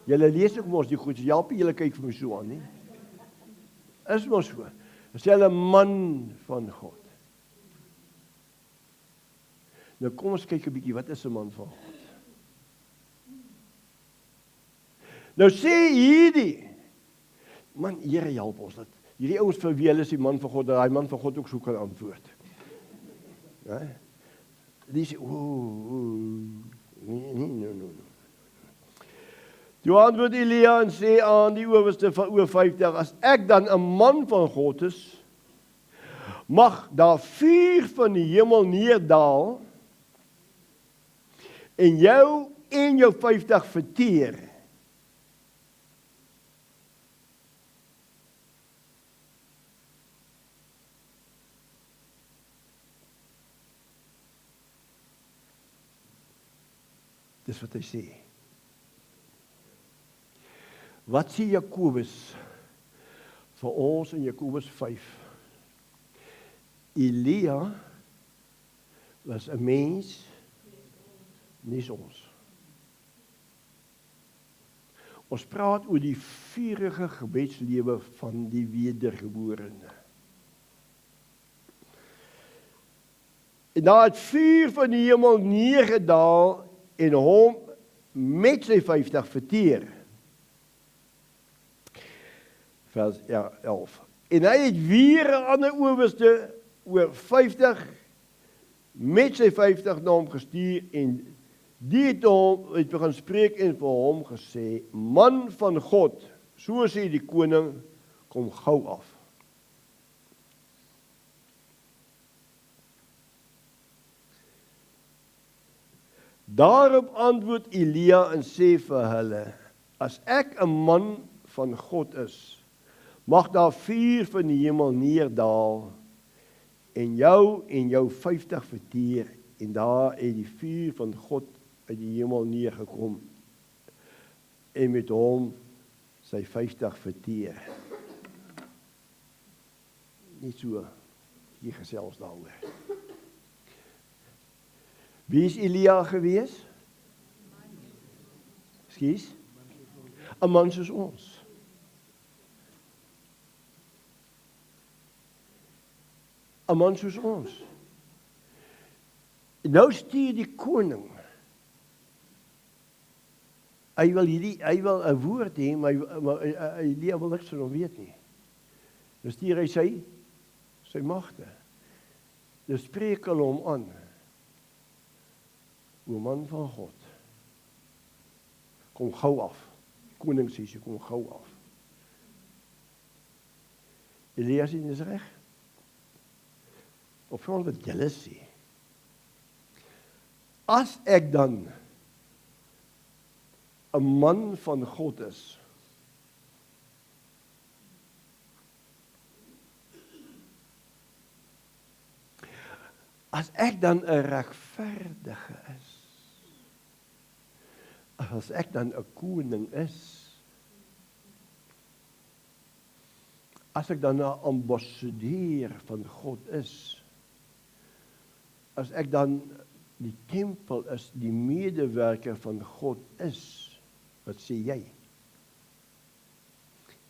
julle lees ook mos die goed, help julle kyk vir my so aan, nie? Is mos so. As jy 'n man van God. Nou kom ons kyk 'n bietjie, wat is 'n man van God? Nou sê hierdie, man, Here help ons, dat hierdie ouens vir wie hulle is die man van God, dat daai man van God ook so kan antwoord. Ja? Die sê, nee. Toe antwoord Elia en sê aan die owerste van oor 50, as ek dan 'n man van God is, mag daar vuur van die hemel neerdaal en jou 50 verteer. Dis wat hy sê. Wat sê Jakobus vir ons in Jakobus 5? Elia was 'n mens, nie ons. Ons praat oor die vurige gebedslewe van die wedergeborene. En daar het vuur van die hemel neergedaal en hom met sy 50 verteer. Vers 11. En hy het weer 'n ander owerste oor 50 met sy 50 na hom gestuur en die het begin spreek en vir hom gesê: Man van God, so sê die koning, kom gou af. Daarop antwoord Elia en sê vir hulle, as ek 'n man van God is, mag daar vuur van die hemel neerdaal en jou 50 verteer, en daar het die vuur van God uit die hemel neergekom en met hom sy 50 verteer. Net so, hier gesels daaroor. Wie is Elia gewees? Skus? 'n man soos ons. Een man soos ons. Nou stuur die koning. Hy wil 'n woord hê, maar Elia wil niks van hom weet nie. Dan stuur hy sy magte. Dan spreek hulle hom aan. O man van God. Kom gou af. Die koning sê, kom gou af. Elia sê, dis reg. Of vooral wat julle sê. As ek dan 'n man van God is, as ek dan 'n regverdige is, as ek dan 'n koning is, as ek dan 'n ambassadeur van God is, as ek dan die tempel is, die medewerker van God is, wat sê jy?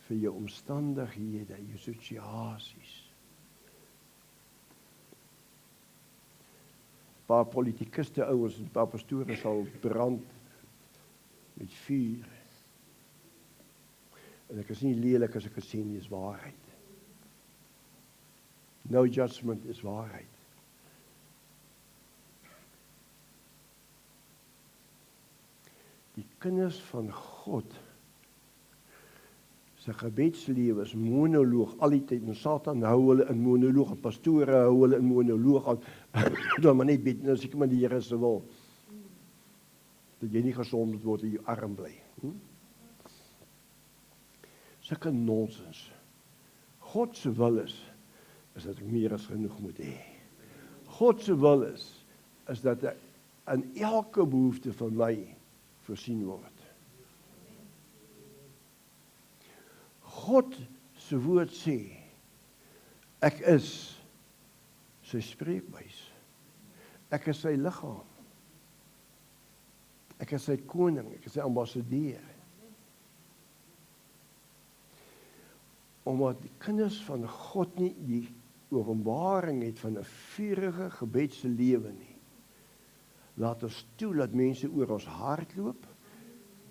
Vir jou omstandighede, jou situasies. 'n Paar politikuste ouens en 'n paar pastore sal brand met vuur. En ek is nie lelik as ek het sê nie, is waarheid. No judgment is waarheid. Die kinders van God se gebedslewe is monoloog al die tyd. En Satan hou hulle in monoloog, en pastore hou hulle in monoloog, dan maar net bid, nou seker maar die Here se wil. Dat jy nie gesond moet word en jou arm bly. Sulke nonsens. God se wil is dat ek meer as genoeg moet hê. God se wil is dat ek aan elke behoefte van my voorsien word. God se woord sê, ek is sy spreekbuis. Ek is sy liggaam. Ek is sy koning, ek is sy ambassadeur. Omdat die kinders van God nie die openbaring het van 'n vurige gebedse lewe nie. Laat ons toe dat mense oor ons hart loop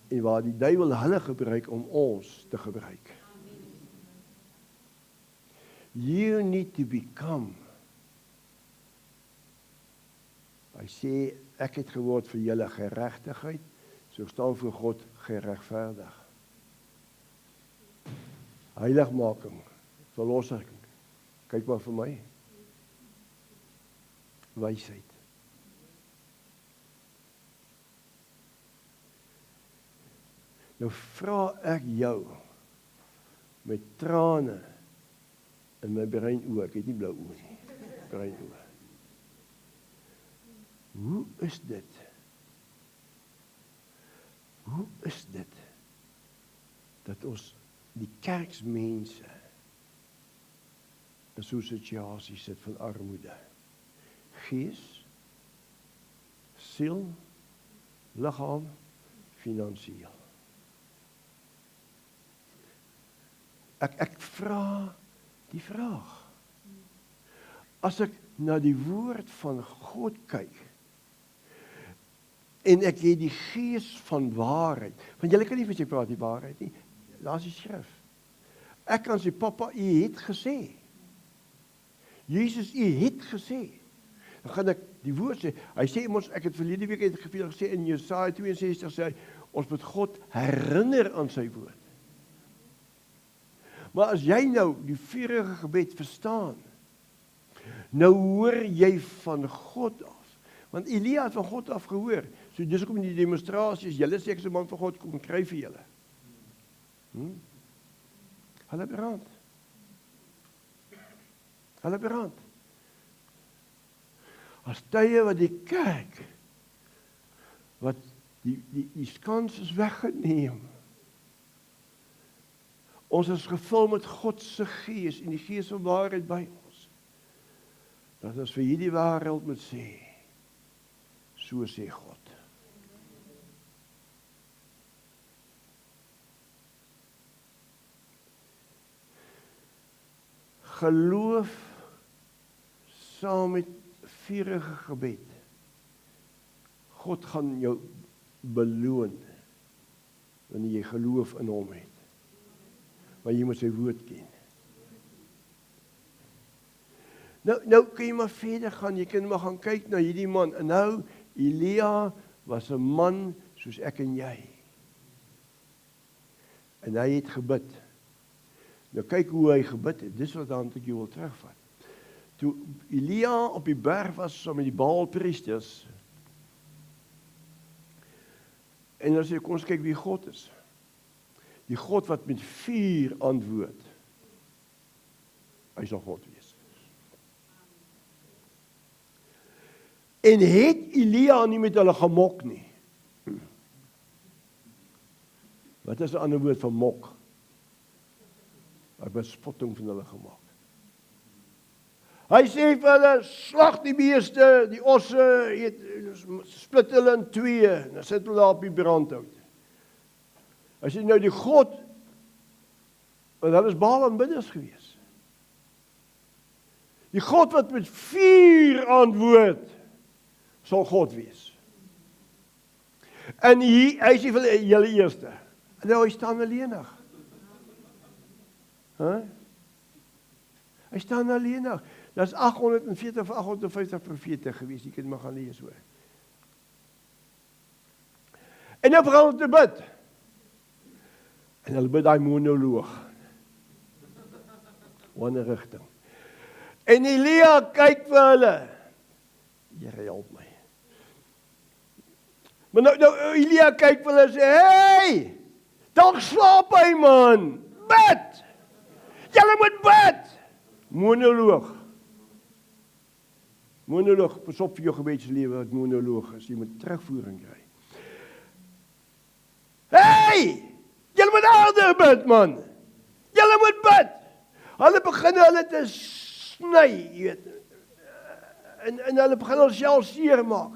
en waar die duiwel hulle gebruik om ons te gebruik. You need to become. Hy sê, ek het geword vir julle geregtigheid, so staan voor God geregverdig. Heiligmaking, verlossing, kyk maar vir my. Wysheid. Nou vra ek jou, met trane in my brein oë, ek het nie blou oë nie, brein oë. Hoe is dit? Hoe is dit dat ons die kerksmense in so 'n situasie sit van armoede? Gees, siel, liggaam, finansiëel. Ek vra die vraag. As ek na die woord van God kyk, en ek het die gees van waarheid, want julle kan nie vir sy praat die waarheid nie, daar is die skrif. Ek kan sê, papa, u het gesê. Jesus, u het gesê. Dan gaan ek die woord sê, hy sê ons, ek het verlede week gesê in Jesaja 62, sê hy, ons moet God herinner aan sy woord. Maar as jy nou die vurige gebed verstaan, nou hoor jy van God af. Want Elia het van God af gehoor. So dis hoekom die demonstrasies, julle sê ek is 'n man van God, kom kry vir julle. Hulle brand. Hulle brand. As tye wat die kerk, wat die skans is weggeneem. Ons is gevul met God se gees en die gees van waarheid by ons. Dat ons vir hierdie wêreld moet sê, so sê God. Geloof saam met vurige gebed. God gaan jou beloon wanneer jy geloof in hom het. Maar jy moet sy woord ken. Nou kan jy maar verder gaan, jy kan maar gaan kyk na hierdie man. En nou, Elia was 'n man soos ek en jy. En hy het gebid. Nou kyk hoe hy gebid het, dis wat dan ek jou wil terugvat. Toe Elia op die berg was saam met die Baalpriesters, en dan sê kom ons kyk wie God is. Die God wat met vuur antwoord. Hy sal God wees. En het Elia nie met hulle gemok nie. Wat is 'n ander woord vir mok? 'n bespotting van hulle gemaak. Hy sê vir hulle, slag die beeste, die osse, split hulle in twee, en dan sit hulle daar op die brandhout. Hy sê nou die God, want hulle is Baal-aanbidders gewees. Die God wat met vuur antwoord, sal God wees. En hy sê vir julle eerste, en nou hy staan alleenig. Hy staan alleenig. Dat is 840 of 850 profete gewees, jy kan maar gaan lees hoor. En nou begin hulle te bid. En hulle bid daai monoloog. Wanneer rigting. En Elia kyk vir hulle. Here help my. Maar nou Elia kyk vir hulle en sê, hey, dalk slaap hy man, bid! Julle moet bid! Monoloog, pas op vir jou gebedslewe wat monoloog is, jy moet terugvoering kry. Hey! Julle moet harder bid man! Julle moet bid! Hulle begin hulle te sny, jy weet. En hulle begin hulle self seermaak.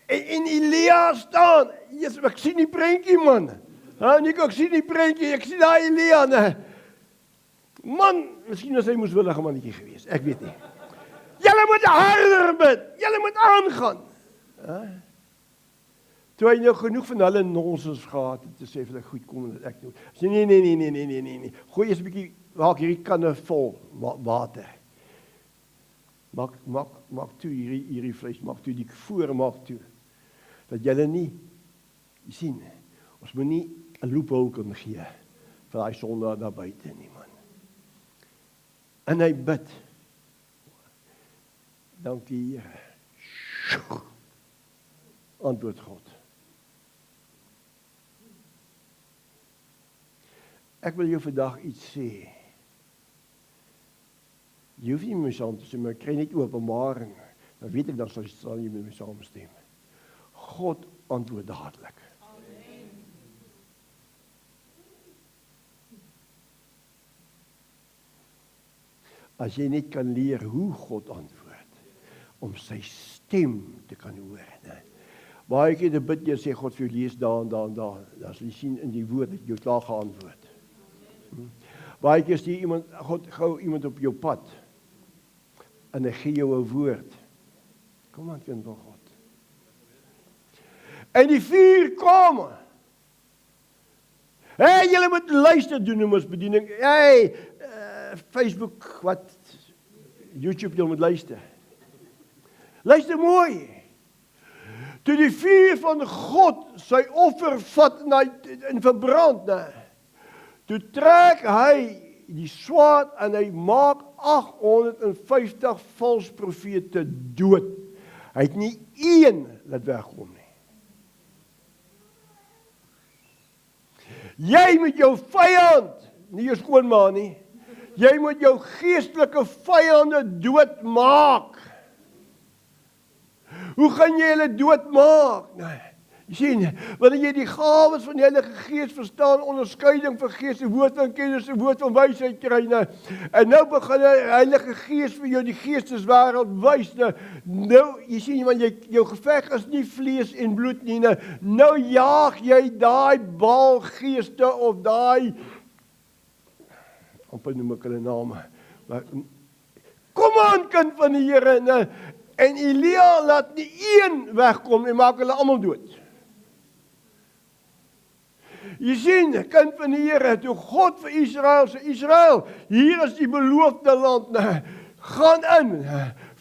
En Elia staan, Jesus, ek sien die prentjie man. Ek sien die prentjie, ek sien daai Elia, ne. Man, miskien was hy moeswillige mannetjie gewees, ek weet nie. Julle moet harder bid, julle moet aangaan. Toe hy nou genoeg van hulle nonsens gehad het, te sê vir hulle, goed, kom dat ek doen. Sê nee. Gooi eens 'n bietjie, maak hierdie kanne vol water. Maak toe hierdie vleis, maak toe die voer, maak toe. Dat julle nie, jy sien, ons moet nie 'n loophole kan gee vir daai sondaar daar buite nie, man. En hy bid. Dankie, Here. Antwoord God. Ek wil jou vandag iets sê. Jy hoef nie met my saam te sê, maar ek kry net openbaring. Dan weet ek dan sal jy met my saamstem. God antwoord dadelik. Amen. As jy net kan leer hoe God antwoord, om sy stem te kan hoor. Ne? Baie keer te bid, jy sê God vir jou lees daar en daar. As jy sien in die woord, dat jy klaar geantwoord. Baie keer sê God gou iemand op jou pad, en hy gee jou 'n woord. Kom aan, kind van God. En die vuur kom. Hey, julle moet luister doen om ons bediening. Hey, Facebook, YouTube, julle moet luister. Luister mooi. Toe die vuur van God sy offer vat en verbrand, toe trek hy die swaard en hy maak 850 valse profete dood. Hy het nie een laat wegkom nie. Jy moet jou vyand, nie jou skoonma nie, jy moet jou geestelike vyande doodmaak. Hoe gaan jy hulle doodmaak? Nee. Jy sien, wanneer jy die gawes van die Heilige Gees verstaan, onderskeiding van Gees, die woord van kennis, die woord van wysheid kry, en nou begin die Heilige Gees vir jou die geesteswêreld wys, nou, jy sien, want jou geveg is nie vlees en bloed nie, nou jaag jy daai balgeeste of daai, amper noem ek hulle name, maar kom aan, kind van die Here, en Elia laat nie een wegkom en maak hulle almal dood. Jy sien, kind van die Here, toe God vir Israel sê, Israel, hier is die beloofde land, gaan in,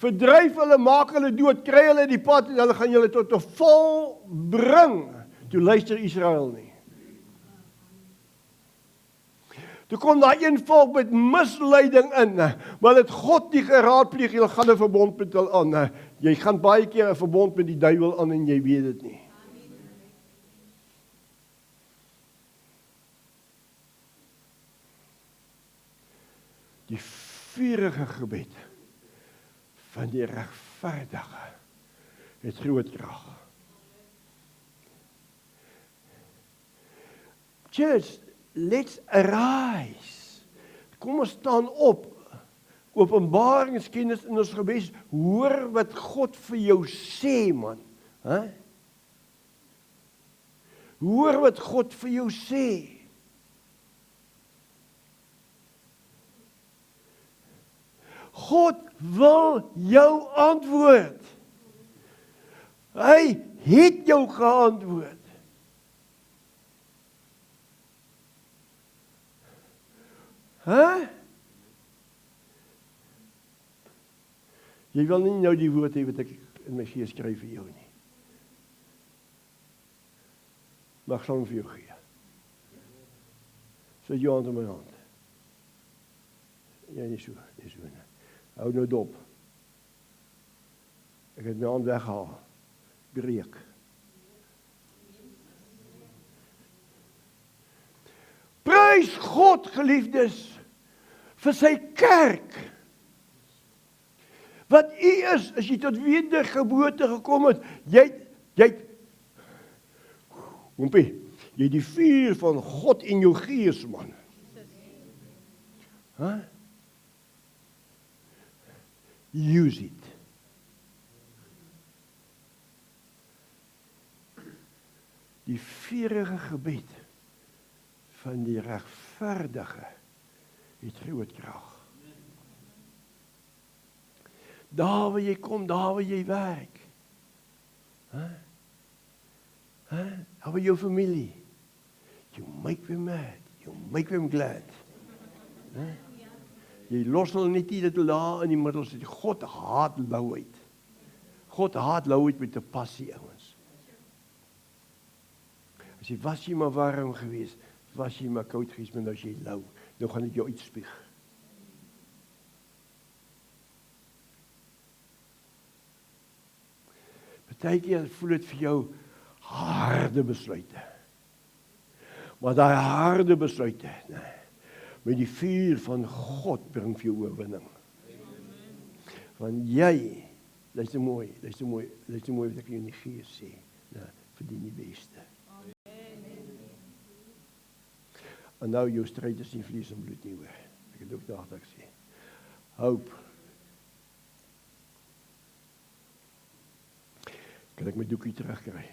verdryf hulle, maak hulle dood, kry hulle die pad, en hulle gaan julle tot 'n val bring. Toe luister Israel nie. Toe kom daar een volk met misleiding in, maar het God nie geraadpleeg, jy gaan 'n verbond met hulle aan. Jy gaan baie keer 'n verbond met die duiwel aan en jy weet dit nie. Die vurige gebed van die regverdige het groot krag. Church, let's arise. Kom ons staan op. Openbaringskennis in ons gebed. Hoor wat God vir jou sê, man. Hoor wat God vir jou sê. God wil jou antwoord. Hy het jou geantwoord. Jy wil nie nou die woord hê wat ek in my gees skryf vir jou nie. Maar ek sal hom vir jou gee. Sit jou hand in my hand. Ja, nie so nie. Hou nou dop. Ek het my hand weggehaal. Breek. Prys God, geliefdes, vir sy kerk. Wat u is, as jy tot wedergeboorte gekom het, jy die vuur van God in jou gees, man. Use it. Die vurige gebed van die regverdige het groot krag. Daar waar jy kom, daar waar jy werk. Daar waar jou familie. You make them mad. You make them glad. Jy los hulle net nie dat hulle daar in die middel sit. God haat louheid. God haat louheid met 'n passie, ouens. As jy was jy maar warm geweest, was jy maar koud geweest, maar nou as jy lou, nou gaan ek jou uitspieg. Partykeer voel dit vir jou harde besluite. Maar daai harde besluite, met die vuur van God bring vir jou oorwinning. Want jy, luister mooi wat ek in die gees sê, verdien die beste. En nou jou stryd is nie vlees en bloed nie, hoor. Ek het ook daag dat ek sê. Hoop. Kan ek my doekie terugkry?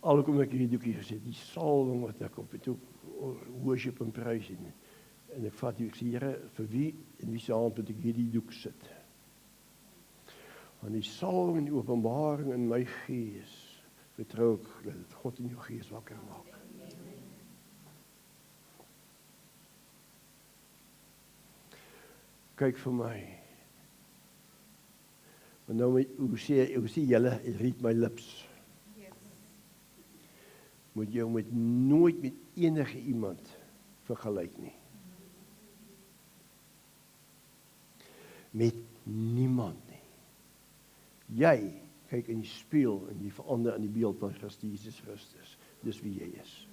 Alhoewel omdat ek hierdie doekie gesê, die salwing wat ek op het ook worship en prys en ek vat hier, ek sê, Here, vir wie en wie se hand moet ek hierdie doek sit? Want die salwing en die openbaring in my gees, vertrou ek dat God in jou gees wakker maak. Kyk vir my. Want nou, hoe sê julle, read my lips. Moet jy met nooit met enige iemand vergelyk nie. Met niemand nie. Jy kyk in die spieël en jy verander in die beeld van Jesus Christus. Dis wie jy is.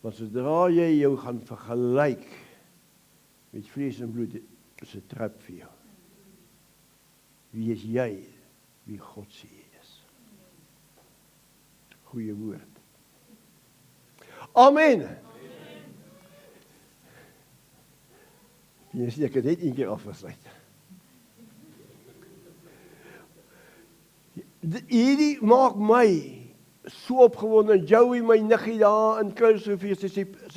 Want sodra jy jou gaan vergelyk met vlees en bloed, is 'n trap vir jou. Wie is jy? Wie God sê jy is. Goeie woord. Amen. Jy sê ek het net een keer afgesluit. Hierdie maak my so opgewonde. Joey, my niggie daar in Kuilsrivier, sy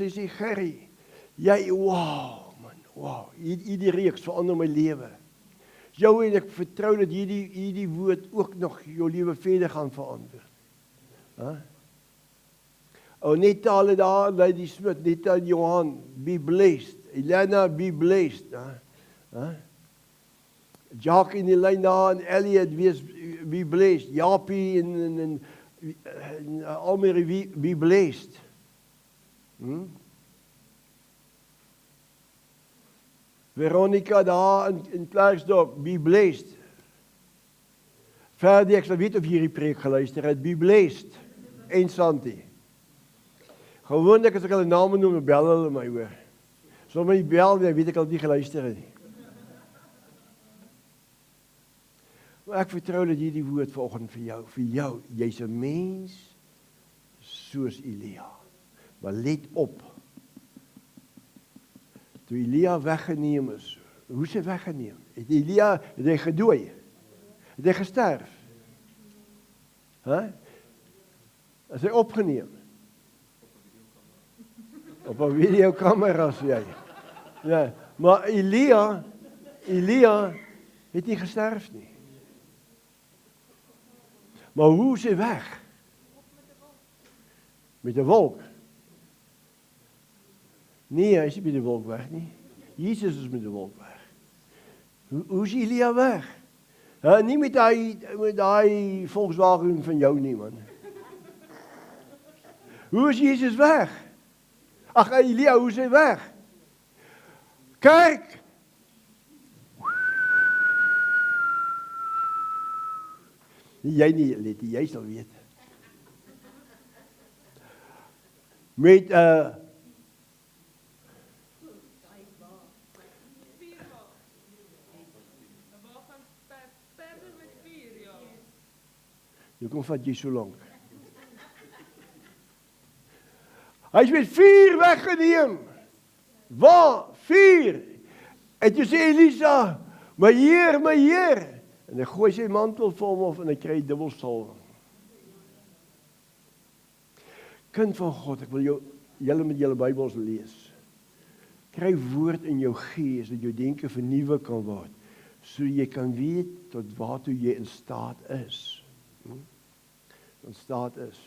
sê Gerry, jy, wow, man, wow, hierdie reeks verander my lewe. Joey, en ek vertrou dat hierdie woord ook nog jou lewe verder gaan verander. Oh, Netta hulle daar, Lady Smith, Netta en Johan, be blessed. Elena, be blessed. Jacques in die lyn daar, en Elliot, be blessed. Japie en Almere, be blessed. Veronica daar in Klerksdorp, be blessed. Verder, ek sal weet of hierdie preek geluister het, be blessed. En Santi. Gewoonlik as ek hulle name noem, bel hulle my hoor. So my bel, dan weet ek al nie geluister het nie. Maar ek vertrou dat hierdie woord vanoggend vir jou, jy's 'n mens soos Elia. Maar let op. Toe Elia weggeneem is, hoe is hy weggeneem? Het hy gedooi? Het hy gesterf? Is hy opgeneem? Op 'n videokamera sê jy. Ja, maar Elia het nie gesterf nie. Maar hoe is hy weg? Met 'n wolk. Nee, hy is nie met 'n wolk weg nie. Jesus is met 'n wolk weg. Hoe is Elia weg? Nie met daai Volkswagen van jou nie, man. Hoe is Jesus weg? Ag, Elia, hoe is hy weg? Kyk! Jy nie, Letty, jy sal weet. Met Hoekom vat jy so lank? Hy is met 4 weggeneem. Waar? 4. En toe sê Elisa, my Heer. En hy gooi sy mantel vir hom af en hy kry dubbel salwing. Kind van God, ek wil julle met julle Bybels lees. Kry woord in jou gees, dat jou denke vernuwe kan word, so jy kan weet tot waartoe jy in staat is. In staat is.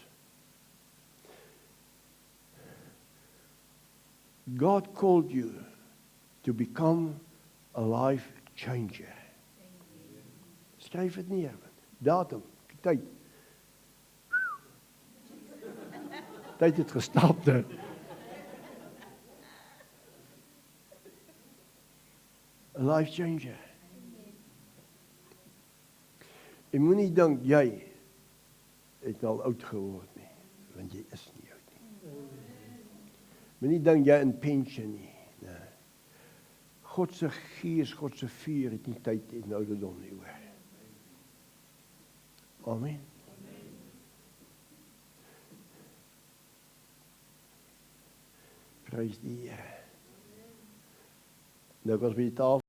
God called you to become a life changer. Skryf dit neer. Datum, tyd. Tyd het gestap daar. A life changer. En moenie dink jy het al oud geword nie, want jy is nie oud nie. Moenie dink jy in pension nie. Nee. God se gees, God se vuur het nie tyd en ouderdom nie hoor. Amen. Prys die Here. Nou kom ons by die tafel.